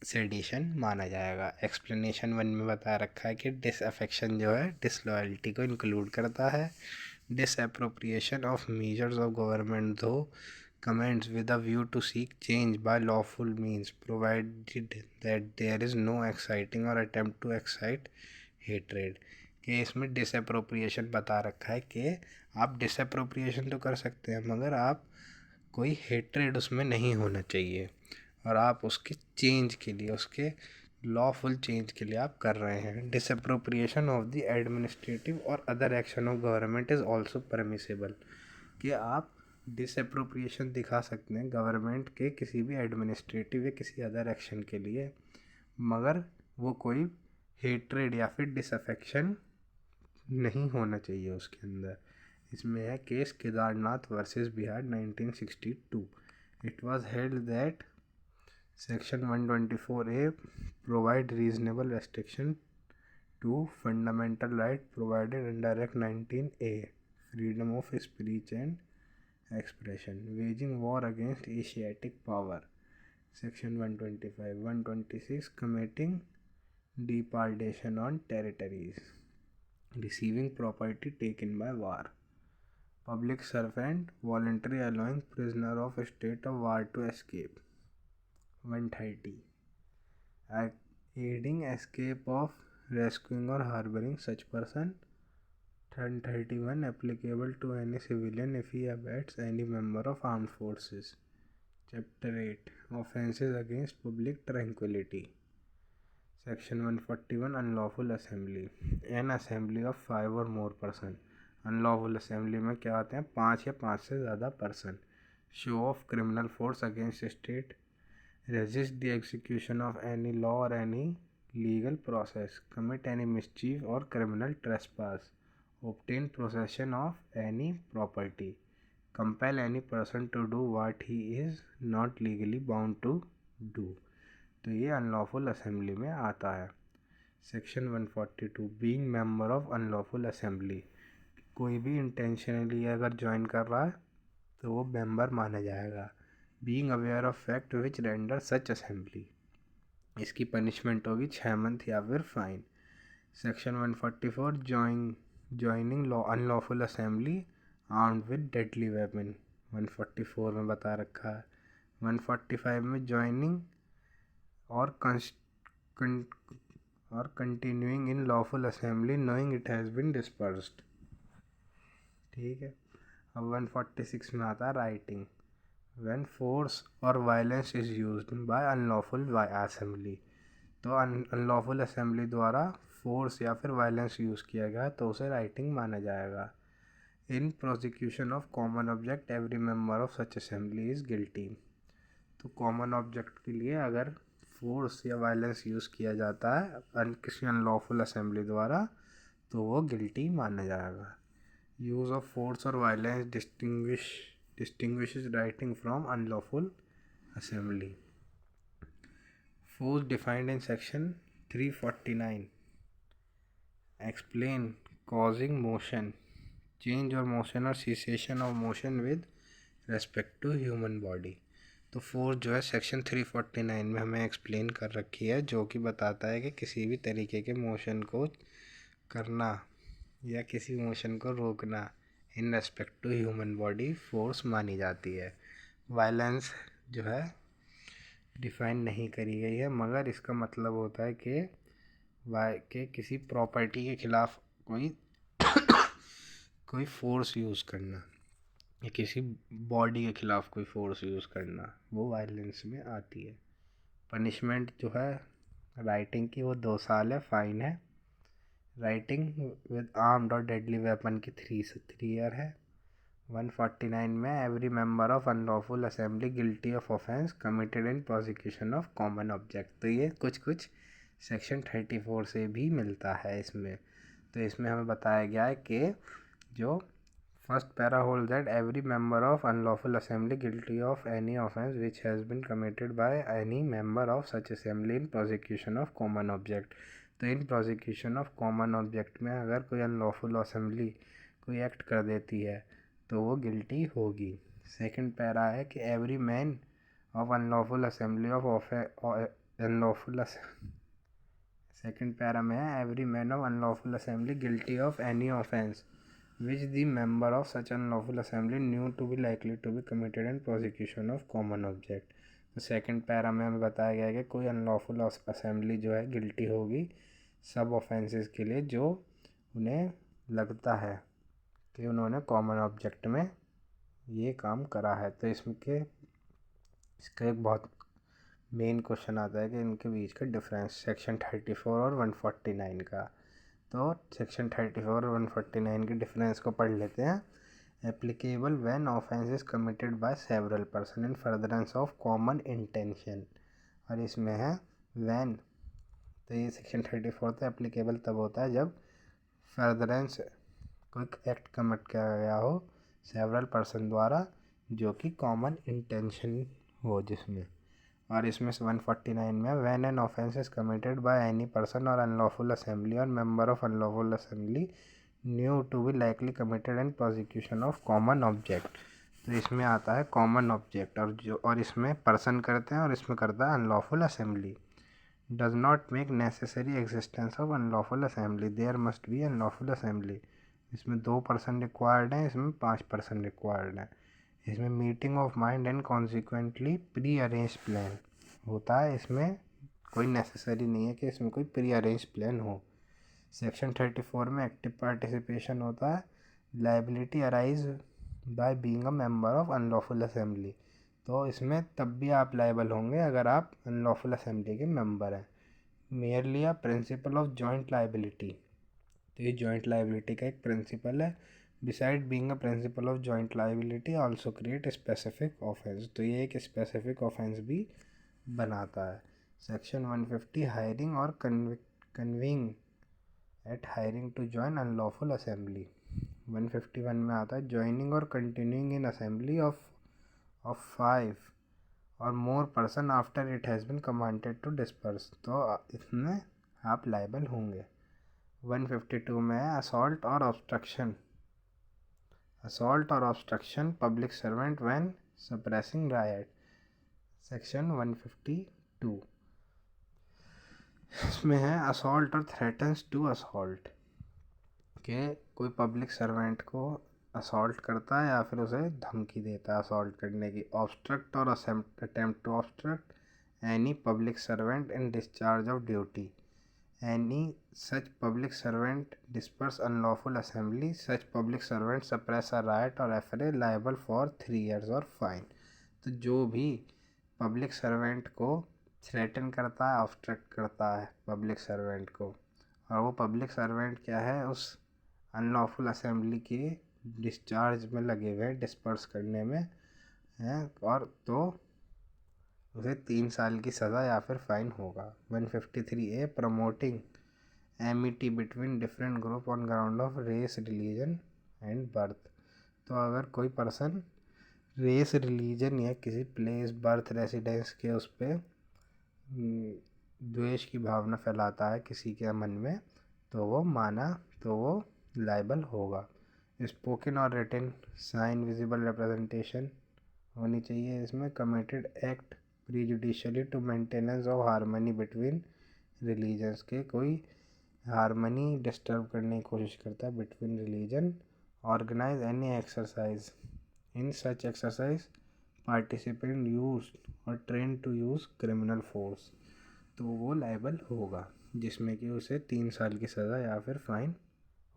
सेडिशन माना जाएगा। एक्सप्लेनेशन 1 में बता रखा है कि डिसअफेक्शन जो है डिसलॉयल्टी को इंक्लूड करता है। डिसअप्रोप्रिएशन ऑफ मेजर्स ऑफ गवर्नमेंट दो comments with a view to seek change by lawful means provided that there is no exciting or attempt to excite hatred। कि इसमें डिसअप्रोप्रिएशन बता रखा है कि आप डिसअप्रोप्रिएशन तो कर सकते हैं मगर आप कोई हेट्रेड उसमें नहीं होना चाहिए, और आप उसके चेंज के लिए, उसके लॉफुल चेंज के लिए आप कर रहे हैं। डिसअप्रोप्रिएशन ऑफ द एडमिनिस्ट्रेटिव और other action of government is also permissible. कि आप डिसअप्रोप्रिएशन दिखा सकते हैं गवर्नमेंट के किसी भी एडमिनिस्ट्रेटिव या किसी अदर एक्शन के लिए, मगर वो कोई हेट्रेड या फिर डिसअफेक्शन नहीं होना चाहिए उसके अंदर। इसमें है case Kedarnath versus Bihar 1962। It was held that section 124A provide reasonable restriction to fundamental right provided under act 19A freedom of speech and expression, waging war against Asiatic power, section 125, 126 committing deportation on territories, receiving property taken by war, public servant voluntary allowing prisoner of state of war to escape, 130 aiding escape of rescuing or harboring such person, 131 applicable to any civilian if he abets any member of armed forces, chapter 8 offenses against public tranquility, section 141 unlawful assembly, an assembly of 5 or more person। Unlawful assembly में क्या आते हैं, 5 या 5 से ज़्यादा person. Show of criminal force against state, resist the execution of any law और any legal process, commit any mischief और criminal trespass, obtain possession of any property, compel any person to do what he is not legally bound to do। तो ये unlawful assembly में आता है। Section 142 being member of unlawful assembly, कोई भी intentionally अगर join कर रहा है तो वो मेंबर माना जाएगा। Being aware of fact which render such assembly, इसकी पनिशमेंट होगी 6 मंथ या फिर fine. Section 144 joining unlawful assembly armed with deadly weapon, 144 में बता रखा है। 145 में ज्वाइनिंग और continuing in lawful assembly knowing it has bin dispersed. ठीक है। अब 146 में आता है राइटिंग, व्हेन फोर्स और violence is used by unlawful assembly. तो अनलॉफुल असेंबली द्वारा फोर्स या फिर वायलेंस यूज़ किया गया तो उसे राइटिंग माना जाएगा। In prosecution of common object every member of such assembly is guilty. तो कॉमन ऑब्जेक्ट के लिए अगर फोर्स या वायलेंस यूज़ किया जाता है किसी अनलॉफुल असेंबली द्वारा तो वो गिल्टी माना जाएगा। यूज़ ऑफ फोर्स और violence distinguishes writing from unlawful assembly। Force defined in section 349 explain causing motion, change or motion or cessation of motion with respect to human body। तो force जो है section 349 में हमें explain कर रखी है, जो कि बताता है कि किसी भी तरीके के मोशन को करना या किसी मोशन को रोकना in respect to human body force मानी जाती है। वायलेंस जो है डिफाइन नहीं करी गई है, मगर इसका मतलब होता है कि किसी प्रॉपर्टी के खिलाफ कोई फोर्स यूज़ करना या किसी बॉडी के खिलाफ कोई फोर्स यूज़ करना वो वायलेंस में आती है। पनिशमेंट जो है राइटिंग की वो 2 साल है, फाइन है। राइटिंग विद आर्म्ड और डेडली वेपन की 3 ईयर है। 149 में every member of unlawful assembly guilty of offence committed in prosecution of common object. तो ये कुछ सेक्शन 34 से भी मिलता है इसमें। तो इसमें हमें बताया गया है कि जो first para hold that every member of unlawful assembly guilty of any offence which has been committed by any member of such assembly in prosecution of common object. तो in prosecution of common object में अगर कोई unlawful assembly कोई act कर देती है तो वो गिल्टी होगी। सेकंड पैरा है कि every man of unlawful assembly of unlawful second para में है every man of unlawful assembly guilty of any offence which the member of such unlawful assembly knew to be likely to be committed in prosecution of common object। तो second para में हमें बताया गया है कि कोई अनलॉफुल असेंबली जो है गिल्टी होगी सब ऑफेंसेस के लिए जो उन्हें लगता है कि उन्होंने कॉमन ऑब्जेक्ट में ये काम करा है। तो इसका एक बहुत मेन क्वेश्चन आता है कि इनके बीच का डिफरेंस सेक्शन 34 और 149 का। तो सेक्शन 34 और 149 के डिफरेंस को पढ़ लेते हैं। Applicable when offence is committed by several person in furtherance of common intention. और इसमें है व्हेन, तो ये सेक्शन 34 तो एप्लीकेबल तब होता है जब फर्दरेंस कोई एक्ट कमिट किया गया हो सेवरल पर्सन द्वारा जो कि कॉमन इंटेंशन हो जिसमें। और इसमें 149 में when an offence is committed by any person और अनलॉफुल असेंबली और member of unlawful assembly knew to be likely committed in prosecution of common object. तो इसमें आता है कॉमन ऑब्जेक्ट और इसमें पर्सन करते हैं और इसमें करता है unlawful assembly. Does not make necessary existence of unlawful assembly, there must be unlawful assembly. इसमें 2 पर्सन रिक्वायर्ड हैं, इसमें 5 पर्सन रिक्वायर्ड हैं। इसमें meeting of mind and consequently pre arrange plan होता है। इसमें कोई नेसेसरी नहीं है कि इसमें कोई प्री अरेंज प्लान हो। सेक्शन 34 में एक्टिव पार्टिसिपेशन होता है। Liability arise by being a member of unlawful assembly. तो इसमें तब भी आप लाइबल होंगे अगर आप अनलॉफुल असेंबली के मेंबर हैं। Merely a principle of joint liability. तो ये जॉइंट लाइबिलिटी का एक प्रिंसिपल है। Beside being a principle of joint liability also create specific offence. तो ये एक स्पेसिफिक ऑफेंस भी बनाता है। सेक्शन 150 हायरिंग और conniving at hiring to join unlawful assembly. 151 में आता है ज्वाइनिंग और कंटिन्यूइंग इन असेंबली ऑफ 5 और more person after it has been commanded to disperse. तो इसमें आप लाइबल होंगे। 152 में है असॉल्ट और obstruction public servant when suppressing riot. Section 152 इसमें है असॉल्ट और थ्रेटन्स टू असॉल्ट के कोई पब्लिक सर्वेंट को असॉल्ट करता है या फिर उसे धमकी देता है असॉल्ट करने की। ऑब्स्ट्रक्ट और attempt to obstruct any public servant in discharge of duty. Any such public servant disperse unlawful assembly, such public servant suppress a riot or affray liable for 3 years or fine। तो जो भी public servant को threaten करता है, obstruct करता है public servant को, और वो पब्लिक सर्वेंट क्या है उस अनलॉफुल असेंबली के डिस्चार्ज में लगे हुए डिस्पर्स करने में हैं, और तो उसे 3 साल की सज़ा या फिर फ़ाइन होगा। 153A promoting amity between different group on ground of race religion and birth. तो अगर कोई पर्सन रेस रिलीजन या किसी प्लेस बर्थ रेसिडेंस के उस पर द्वेष की भावना फैलाता है किसी के मन में तो वो लाइबल होगा। स्पोकन और रिटन साइन विजिबल रिप्रेजेंटेशन होनी चाहिए। इसमें committed act prejudicially to maintenance of harmony between religions के कोई हारमनी डिस्टर्ब करने की कोशिश करता है between religion. Organise any exercise in such exercise participant use और train to use criminal force. तो वो लाइबल होगा जिसमें कि उसे 3 साल की सज़ा या फिर फ़ाइन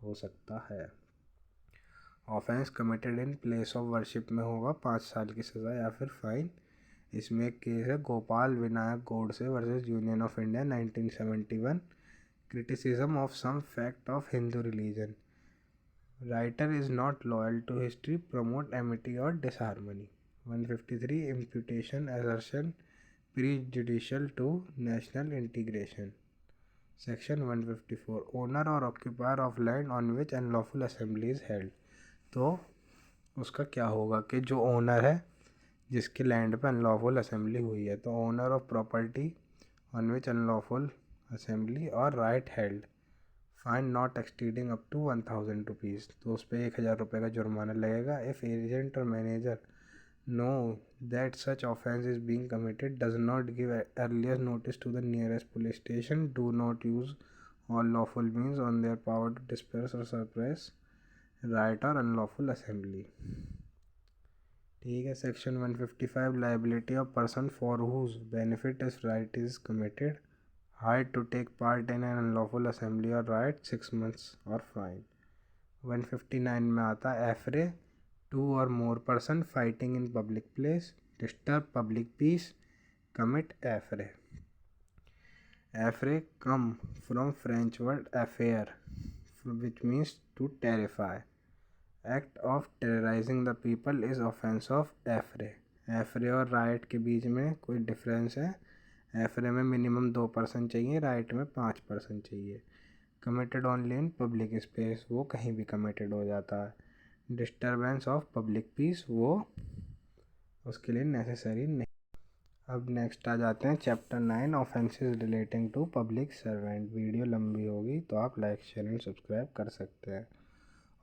हो सकता है। Offence committed in place of worship में होगा 5 साल की सज़ा या फिर फ़ाइन। इसमें एक केस है Gopal Vinayak Godse versus Union of India 1971। Criticism of some fact of Hindu religion. Writer is not loyal to history, promote amity और disharmony. 153 imputation assertion prejudicial to national integration. Section 154 owner और occupier of land on which unlawful assembly is held. तो उसका क्या होगा कि जो owner है जिसके लैंड पे अनलॉफुल असेंबली हुई है, तो owner of property on which unlawful assembly और riot held, fine not exceeding up to 1000 rupees, तो उस पर 1000 रुपये का जुर्माना लगेगा। इफ़ एजेंट और manager know that such offence is being committed, does not give earlier notice to the nearest police station, do not use all lawful means on their power to disperse और suppress riot और unlawful assembly. ठीक है। Section 155 liability of person for whose benefit is riot is committed, hired to take part in an unlawful assembly और riot 6 months और fine. 159 में आता है affray, two और more person fighting in public place disturb public peace commit affray. Affray come from French word affrayer which means to terrify, act of terrorising the people is offence of affray. Affray और riot के बीच में कोई difference है। एफरे में minimum 2 person चाहिए, right में 5 person चाहिए। Committed only in public space, वो कहीं भी कमिटेड हो जाता है। डिस्टर्बेंस ऑफ पब्लिक पीस, वो उसके लिए नेसेसरी नहीं। अब नेक्स्ट आ जाते हैं chapter 9 offences relating to public servant. Video लंबी होगी तो आप लाइक शेयर एंड सब्सक्राइब कर सकते हैं।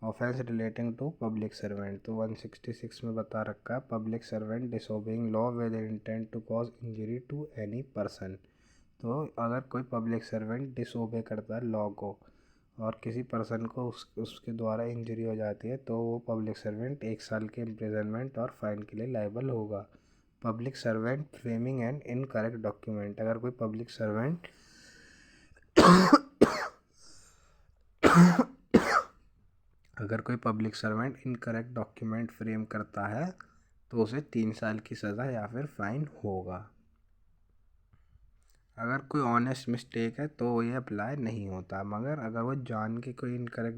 Offence relating to public servant, तो 166 में बता रखा है public servant disobeying law with intent to cause injury to any person. तो अगर कोई पब्लिक सर्वेंट डिसोबे करता है लॉ को और किसी पर्सन को उसके द्वारा इंजरी हो जाती है, तो वो पब्लिक सर्वेंट 1 साल के इम्प्रिजनमेंट और फाइन के लिए लायबल होगा। Public servant framing and incorrect document, अगर कोई public servant incorrect document frame करता है तो उसे 3 साल की सज़ा या फिर फाइन होगा। अगर कोई ऑनेस्ट मिस्टेक है तो ये अप्लाई नहीं होता, मगर अगर वो जान के कोई इनकरेक्ट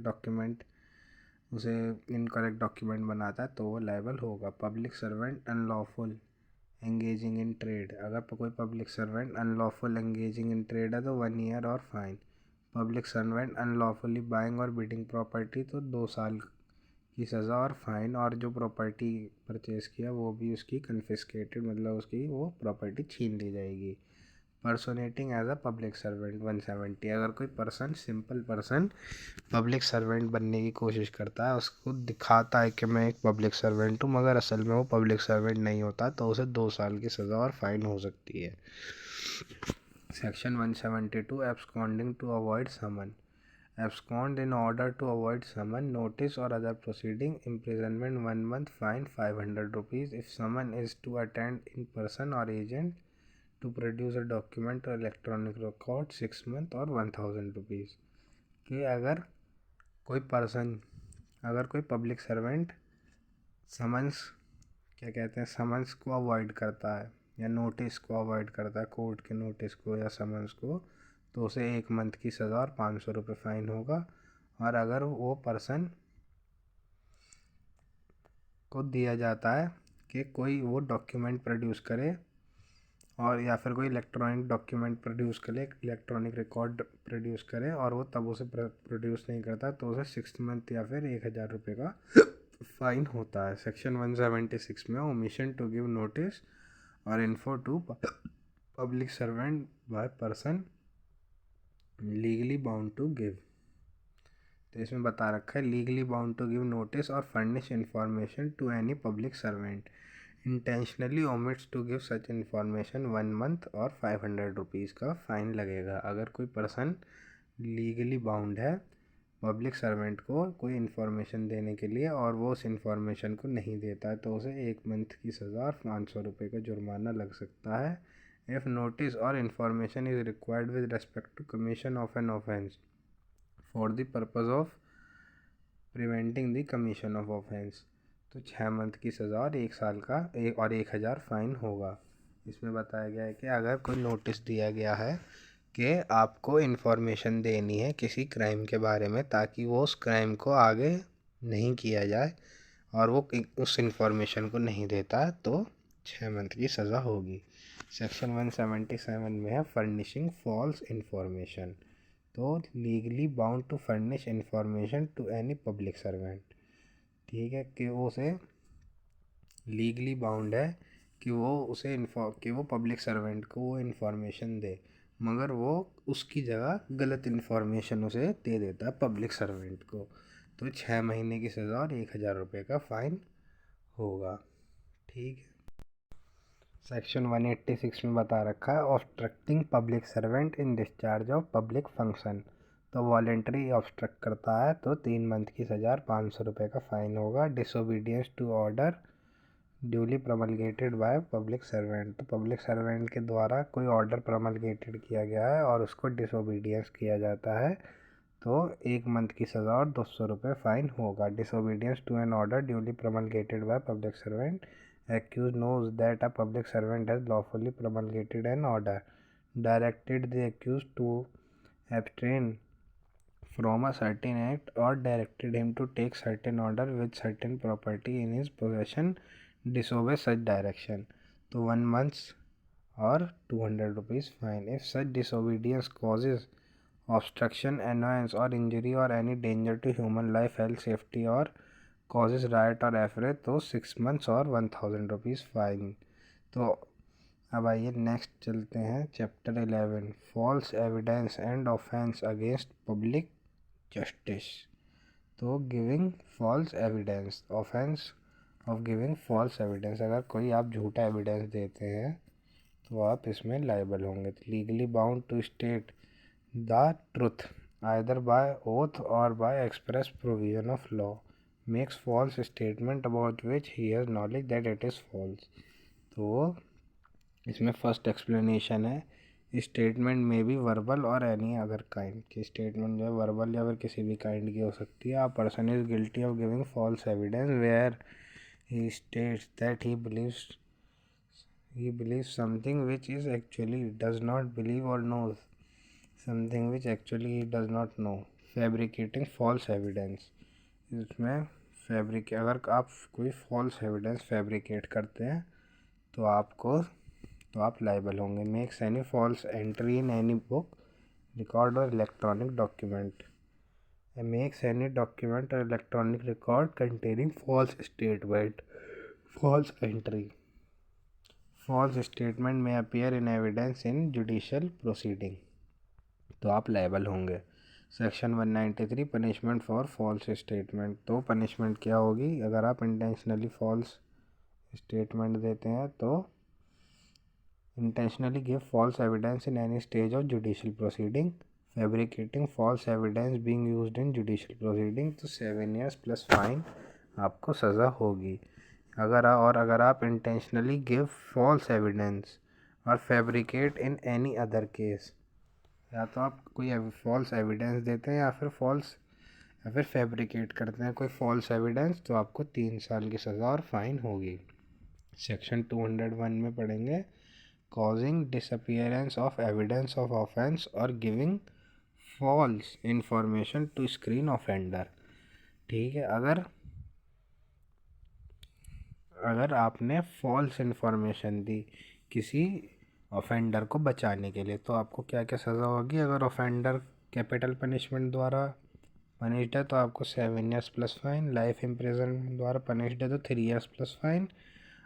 डॉक्यूमेंट बनाता है तो वो लायबल होगा। Public servant unlawful engaging in trade, अगर कोई public servant unlawful engaging in trade है तो 1 year और fine. Public servant unlawfully buying और बिडिंग प्रॉपर्टी, तो 2 साल की सज़ा और फाइन, और जो प्रॉपर्टी परचेज़ किया वो भी उसकी कन्फिस्केटेड, मतलब उसकी वो प्रॉपर्टी छीन ली जाएगी। पर्सोनेटिंग एज अ पब्लिक सर्वेंट 170, अगर कोई person simple person public servant बनने की कोशिश करता है, उसको दिखाता है कि मैं एक पब्लिक सर्वेंट हूँ मगर असल में वो पब्लिक सर्वेंट नहीं होता, तो उसे 2 साल की सज़ा और फाइन हो सकती है। Section 172 absconding to avoid summon, abscond in order to avoid summon, notice or other proceeding, imprisonment 1 month, fine 500 rupees. If summon is to attend in person or agent to produce a document or electronic record, 6 month और 1000 rupees. कि अगर कोई public servant summons summons को avoid करता है या notice को avoid करता है, कोर्ट के नोटिस को या समन्स को, तो उसे 1 month की सज़ा और 500 रुपये फाइन होगा। और अगर वो पर्सन को दिया जाता है कि कोई वो डॉक्यूमेंट प्रोड्यूस करे और या फिर कोई इलेक्ट्रॉनिक डॉक्यूमेंट प्रोड्यूस करे, इलेक्ट्रॉनिक रिकॉर्ड प्रोड्यूस करे और वो तब उसे प्रोड्यूस नहीं करता, तो उसे 6 month या फिर 1000 रुपये का फाइन होता है। सेक्शन 176 में ओमिशन टू गिव नोटिस और info to public servant by person legally bound to give, तो इसमें बता रखा है legally bound to give notice और furnish information to any public servant intentionally omits to give such information 1 month और 500 rupees का fine लगेगा। अगर कोई पर्सन लीगली बाउंड है पब्लिक सर्वेंट को कोई इन्फॉर्मेशन देने के लिए और वो उस इन्फॉर्मेशन को नहीं देता है, तो उसे 1 month की सज़ा और 500 रुपये का जुर्माना लग सकता है। इफ़ नोटिस और information is required with respect to commission of an offence for the purpose of preventing the commission of offence, तो 6 month की सज़ा और 1 साल का 1000 फाइन होगा। इसमें बताया गया है कि अगर कोई नोटिस दिया गया है कि आपको इन्फॉर्मेशन देनी है किसी क्राइम के बारे में ताकि वो उस क्राइम को आगे नहीं किया जाए और वो उस इन्फॉर्मेशन को नहीं देता है, तो 6 month की सज़ा होगी। सेक्शन 177 में है फर्निशिंग फॉल्स इन्फॉर्मेशन, तो legally bound to furnish information to any public servant, ठीक है, कि वो उसे लीगली बाउंड है कि वो पब्लिक सर्वेंट को वो इन्फॉर्मेशन दे, मगर वो उसकी जगह गलत इन्फॉर्मेशन उसे दे देता है पब्लिक सर्वेंट को, तो 6 महीने की सज़ा और 1,000 रुपये का फ़ाइन होगा, ठीक है। सेक्शन 186 में बता रखा है obstructing public servant in discharge of public function, तो वॉलेंट्री ऑब्स्ट्रक्ट करता है तो 3 मंथ की सज़ा और 500 रुपये का फ़ाइन होगा। Disobedience to order duly promulgated by public servant, तो पब्लिक सर्वेंट के द्वारा कोई ऑर्डर प्रमलगेटेड किया गया है और उसको डिसोबीडियंस किया जाता है तो 1 मंथ की सज़ा और 200 रुपये फ़ाइन होगा। Disobedience to an order duly promulgated by public servant, accused knows that a public servant has lawfully promulgated an order, directed the accused to abstain from a certain act or directed him to take certain order with certain property in his possession, disobey such direction, तो 1 month और 200 rupees fine. If such disobedience causes obstruction, annoyance or injury or any danger to human life, health, safety or causes riot or affray, तो 6 months और 1000 rupees fine. तो अब आइए next चलते हैं chapter 11 false evidence and offence against public justice, तो giving false evidence, offence of giving false evidence, अगर कोई आप झूठा एविडेंस देते हैं तो आप इसमें लायबल होंगे। Legally bound to state the truth either by oath और by express provision of law, makes false statement about which he has knowledge that it is false, तो इसमें फर्स्ट एक्सप्लेनेशन है स्टेटमेंट में भी वर्बल और any other kind की, statement जो है वर्बल या फिर किसी भी काइंड की हो सकती है। A person is guilty of giving false evidence where he states that he believes something which is actually does not believe or knows something which actually he does not know, fabricating false evidence, इसमें अगर आप कोई false evidence fabricate करते हैं तो आप liable होंगे। Makes any false entry in any book record और electronic document, makes any document और electronic record containing false statement, false entry, false statement में appear in evidence in judicial proceeding, तो आप लायबल होंगे। Section 193 punishment for false statement, तो punishment क्या होगी अगर आप इंटेंशनली फॉल्स स्टेटमेंट देते हैं, तो intentionally give false evidence in any stage of judicial proceeding, fabricating false evidence being used in judicial proceeding, तो 7 years प्लस फाइन आपको सज़ा होगी। अगर आप इंटेंशनली गिव फॉल्स एविडेंस और fabricate in any other case, या तो आप कोई फॉल्स एविडेंस देते हैं या फिर फैब्रिकेट करते हैं कोई फॉल्स एविडेंस, तो आपको 3 साल की सज़ा और फाइन होगी। सेक्शन 201 में पढ़ेंगे causing disappearance of evidence of offence और giving false information to screen offender, ठीक है। अगर आपने फॉल्स इंफॉर्मेशन दी किसी ऑफेंडर को बचाने के लिए, तो आपको क्या क्या सज़ा होगी। अगर ऑफेंडर कैपिटल पनिशमेंट द्वारा पनिश्ड है तो आपको 7 years plus fine, life imprison द्वारा पनिश्ड है तो 3 years प्लस फाइन,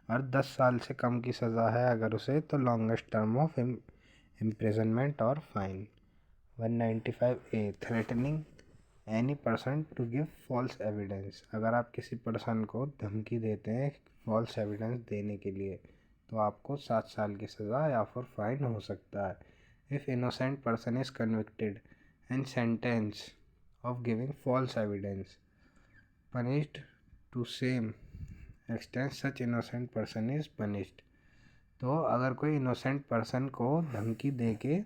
और 10 साल से कम की सज़ा है अगर उसे तो लॉन्गेस्ट टर्म ऑफ इम्प्रिजनमेंट और fine. 195A threatening any person to give false evidence, अगर आप किसी पर्सन को धमकी देते हैं फॉल्स एविडेंस देने के लिए तो आपको 7 साल की सज़ा या फिर फाइन हो सकता है। If innocent person is convicted and sentence of giving false evidence punished to same extent such innocent person is punished, तो अगर कोई इनोसेंट पर्सन को धमकी दे के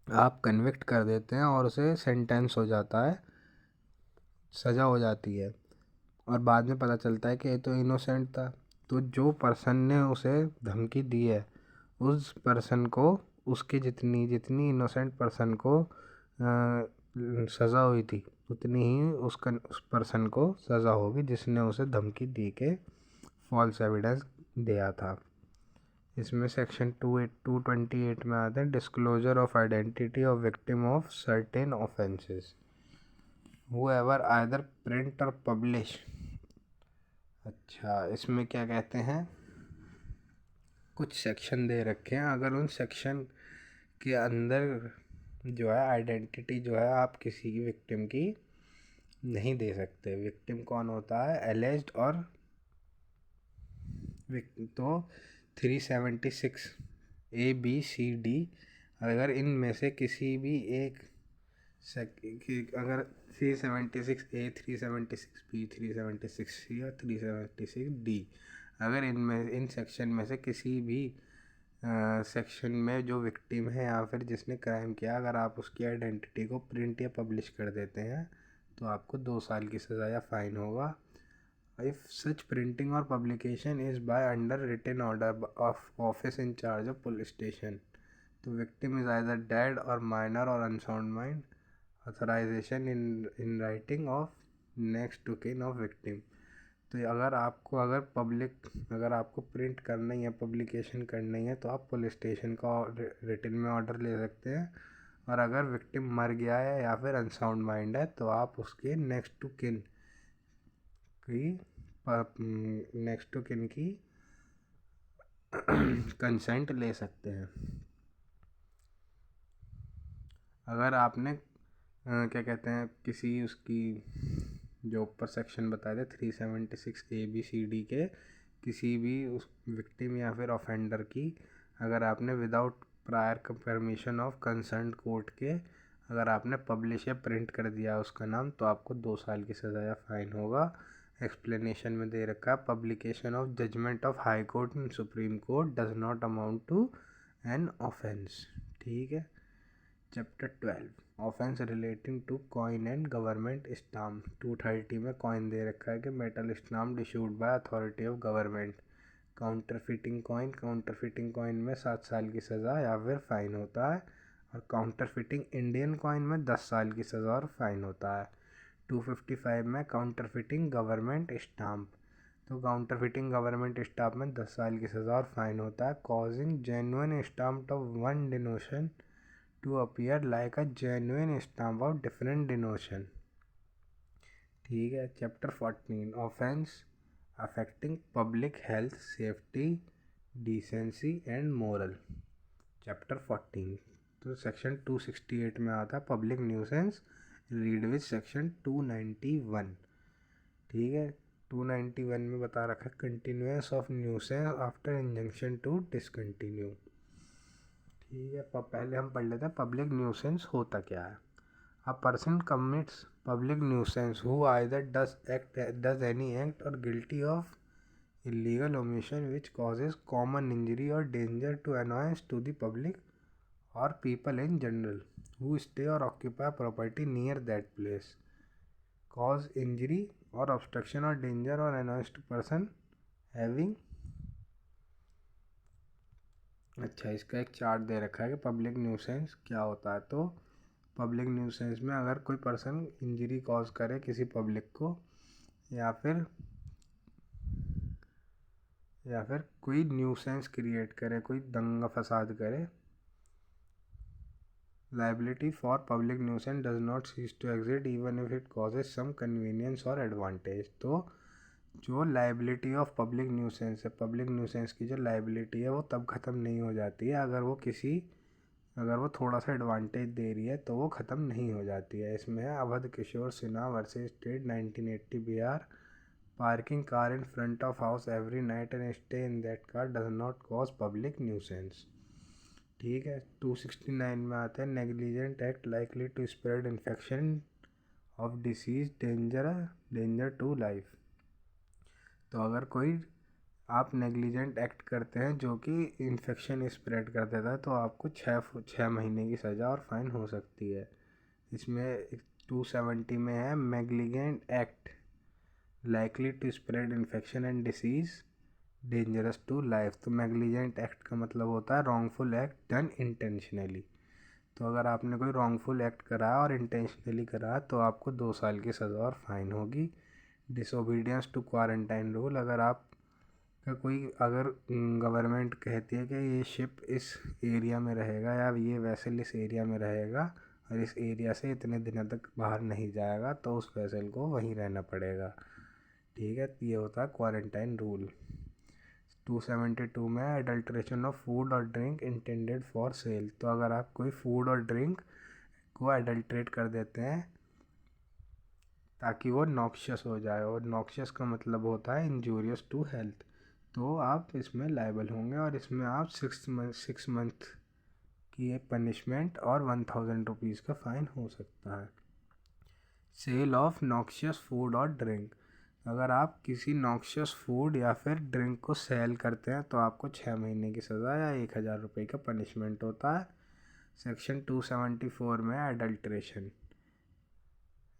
आप कन्विक्ट कर देते हैं और उसे सेंटेंस हो जाता है, सज़ा हो जाती है, और बाद में पता चलता है कि ये तो इनोसेंट था, तो जो पर्सन ने उसे धमकी दी है उस पर्सन को उसके जितनी इनोसेंट पर्सन को सज़ा हुई थी उतनी ही उस पर्सन को सज़ा होगी जिसने उसे धमकी दी के फॉल्स एविडेंस दिया था। इसमें सेक्शन 228 में आता है disclosure of identity of victim of certain offences whoever either print और पब्लिश। अच्छा, इसमें क्या कहते हैं, कुछ सेक्शन दे रखे हैं, अगर उन सेक्शन के अंदर जो है आइडेंटिटी जो है आप किसी की विक्टिम की नहीं दे सकते। विक्टिम कौन होता है, एलेज्ड और तो 376 ABCD, अगर इनमें से किसी भी एक अगर 376A 376B 376C और 376D, अगर इनमें इन सेक्शन में से किसी भी सेक्शन में जो विक्टिम है या फिर जिसने क्राइम किया, अगर आप उसकी आइडेंटिटी को प्रिंट या पब्लिश कर देते हैं तो आपको 2 साल की सज़ा या फाइन होगा। If such printing or publication is by under written order of office in charge of police station, the victim is either dead or minor or unsound mind. Authorization in writing of next to kin of victim. तो अगर आपको print करना ही है, publication करनी है, तो आप police station का रिटन में ऑर्डर ले सकते हैं। और अगर विक्टिम मर गया है या फिर अनसाउंड माइंड है तो आप उसके नेक्स्ट टू किन की कंसेंट ले सकते हैं। अगर आपने क्या कहते हैं किसी उसकी जो ऊपर सेक्शन बताए थे 376 ABCD के किसी भी उस विक्टिम या फिर ऑफेंडर की अगर आपने without prior permission of concern court के अगर आपने पब्लिश या प्रिंट कर दिया उसका नाम, तो आपको 2 साल की सज़ा या फाइन होगा। एक्सप्लेनेशन में दे रखा है, publication of judgment of High Court and Supreme Court does not amount to an offence. ठीक है। Chapter 12 offence relating to coin and government stamp. 230 में कॉइन दे रखा है कि metal stamp issued by authority of government. Counterfeiting coin में 7 साल की सज़ा या फिर फाइन होता है। और काउंटरफिटिंग इंडियन कॉइन में 10 साल की सज़ा और फाइन होता है। 255 में काउंटरफिटिंग गवर्नमेंट स्टाम्प, तो काउंटरफिटिंग गवर्नमेंट स्टाम्प में 10 साल की सज़ा और फाइन होता है। Causing genuine stamp of one denomination to appear like a genuine stamp of different denomination. ठीक है। Chapter 14 offence affecting public health safety decency and moral. Chapter 14 तो सेक्शन 268 में आता है public nuisance, read with section 291। ठीक है। 291 में बता रखा है continuance of nuisance after injunction to discontinue. ठीक है। पहले हम पढ़ लेते हैं पब्लिक न्यूसेंस होता क्या है। A person commits public nuisance who either does any act और guilty of illegal omission which causes common injury or danger to annoyance to the public or people in general who stay or occupy property near that place, cause injury or obstruction or danger or annoyance to person having। अच्छा, इसका एक chart दे रखा है कि public nuisance क्या होता है। तो पब्लिक न्यूसेंस में अगर कोई पर्सन इंजरी कॉज करे किसी पब्लिक को या फिर कोई न्यूसेंस क्रिएट करे, कोई दंगा फसाद करे, liability for public nuisance does not cease to exist even if it causes some convenience or advantage। तो जो लाइबिलिटी ऑफ पब्लिक न्यूसेंस है, पब्लिक न्यूसेंस की जो लाइबिलिटी है वो तब ख़त्म नहीं हो जाती है अगर वो थोड़ा सा एडवांटेज दे रही है तो वो ख़त्म नहीं हो जाती है। इसमें है Awadh Kishore Sinha versus state 1980 Bihar. Parking car in front of house every night and stay in that car does not cause public nuisance. ठीक है। 269 में आता है negligent act likely to spread infection of disease danger to life. तो अगर कोई आप negligent act करते हैं जो कि इन्फेक्शन स्प्रेड कर देता है तो आपको 6 महीने की सज़ा और फाइन हो सकती है। इसमें 270 में है negligent act likely to spread infection and disease dangerous to life. तो नेग्लिजेंट एक्ट का मतलब होता है रॉन्गफुल एक्ट डन इंटेंशनली। तो अगर आपने कोई रॉन्गफुल एक्ट करा और इंटेंशनली करा तो आपको 2 साल की सज़ा और फाइन होगी। डिसोबीडियंस टू क्वारंटाइन रूल, अगर आप कोई अगर गवर्नमेंट कहती है कि ये शिप इस एरिया में रहेगा या ये वैसल इस एरिया में रहेगा और इस एरिया से इतने दिनों तक बाहर नहीं जाएगा, तो उस वैसल को वहीं रहना पड़ेगा। ठीक है, ये होता है क्वारंटाइन रूल। 272 में एडल्ट्रेशन ऑफ फूड और ड्रिंक इंटेंडेड फॉर सेल। तो अगर आप कोई फूड और ड्रिंक को एडल्ट्रेट कर देते हैं ताकि वो नॉक्शियस हो जाए, और नॉक्शियस का मतलब होता है इंजूरियस टू हेल्थ, तो आप इसमें लायबल होंगे और इसमें आप 6 मंथ की एक पनिशमेंट और 1000 रुपीज़ का फ़ाइन हो सकता है। सेल ऑफ नॉक्शियस फूड और ड्रिंक। अगर आप किसी नॉक्शियस फूड या फिर ड्रिंक को सेल करते हैं तो आपको 6 महीने की सज़ा या 1000 रुपये का पनिशमेंट होता है। सेक्शन 274 में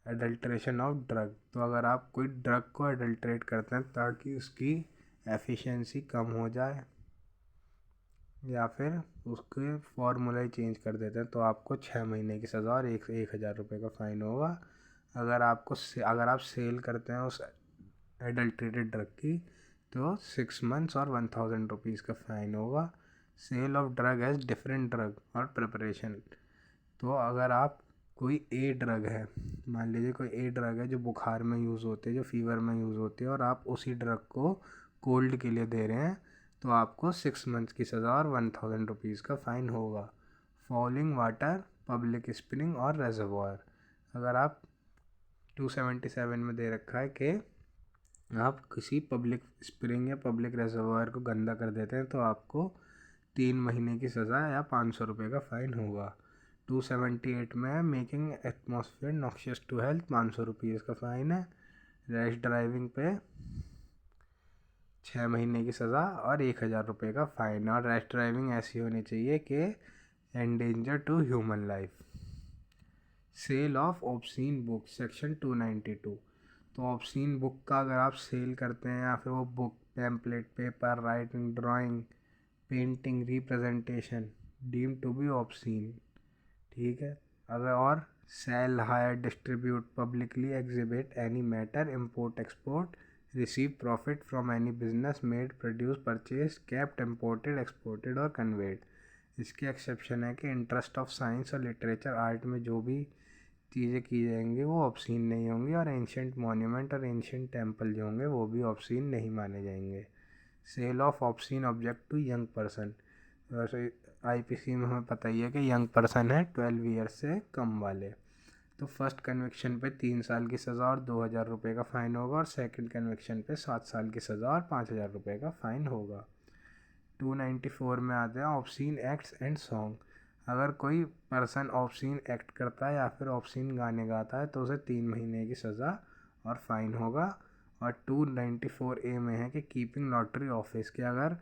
एडल्ट्रेशन ऑफ ड्रग। तो अगर आप कोई ड्रग को एडल्ट्रेट करते हैं ताकि उसकी एफिशिएंसी कम हो जाए या फिर उसके फार्मूला ही चेंज कर देते हैं, तो आपको 6 महीने की सज़ा और 1000 रुपये का फ़ाइन होगा। अगर आप सेल करते हैं उस एडल्ट्रेटेड ड्रग की, तो 6 मंथ्स और 1000 रुपीज़ का फ़ाइन होगा। Sale of drug as different drug और प्रिपरेशन। तो अगर आप कोई ए ड्रग है, मान लीजिए कोई ए ड्रग है जो बुखार में यूज़ होती है, जो फीवर में यूज़ होती है, और आप उसी ड्रग को कोल्ड के लिए दे रहे हैं, तो आपको 6 मंथ्स की सज़ा और 1000 रुपीज़ का फ़ाइन होगा। फॉलिंग वाटर, पब्लिक स्प्रिंग और रेजर्वायर। अगर आप 277 में दे रखा है कि आप किसी पब्लिक स्प्रिंग या पब्लिक रेजर्वायर को गंदा कर देते हैं तो आपको 3 महीने की सज़ा या 500 रुपये का फ़ाइन होगा। 278 में making atmosphere noxious to health, 500 rupees का फ़ाइन है। रैश ड्राइविंग पे 6 महीने की सज़ा और 1000 रुपये का फ़ाइन। और रैश ड्राइविंग ऐसी होनी चाहिए कि endanger to human life. Sale of obscene book, section 292। तो ऑब्सीन बुक का अगर आप सेल करते हैं या फिर वो book, pamphlet, paper, writing, drawing, painting, representation deem to be obscene. ठीक है, अगर और sale, hire, distribute, publicly exhibit any matter, import, export, receive profit from any business made, produce, purchase, kept, imported, exported और conveyed. इसकी exception है कि interest of science और literature, art में जो भी चीज़ें की जाएंगी वो ऑब्सीन नहीं होंगी, और एंशियंट मॉन्यूमेंट और एंशियंट टेम्पल जो होंगे वो भी ऑब्सीन नहीं माने जाएंगे। Sale of obscene object to young person. वैसे आईपीसी में हमें पता ही है कि यंग पर्सन है 12 ईयर से कम वाले। तो फर्स्ट कन्विक्शन पे 3 साल की सज़ा और 2000 रुपये का फ़ाइन होगा, और सेकंड कन्विक्शन पे 7 साल की सज़ा और 5000 रुपये का फ़ाइन होगा। 294 में आते हैं ऑब्सीन एक्ट्स एंड सॉन्ग। अगर कोई पर्सन ऑब्सीन एक्ट करता है या फिर ऑब्सीन गाने गाता है तो उसे 3 महीने की सज़ा और फ़ाइन होगा। और 294A में है कि कीपिंग लॉटरी ऑफिस, कि अगर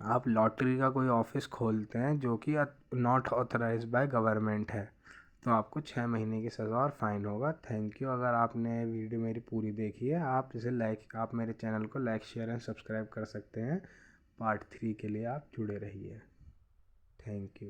आप लॉटरी का कोई ऑफिस खोलते हैं जो कि नॉट ऑथराइज बाय गवर्नमेंट है, तो आपको 6 महीने की सज़ा और फ़ाइन होगा। Thank you. अगर आपने वीडियो मेरी पूरी देखी है, आप मेरे चैनल को लाइक, शेयर एंड सब्सक्राइब कर सकते हैं। पार्ट 3 के लिए आप जुड़े रहिए। Thank you.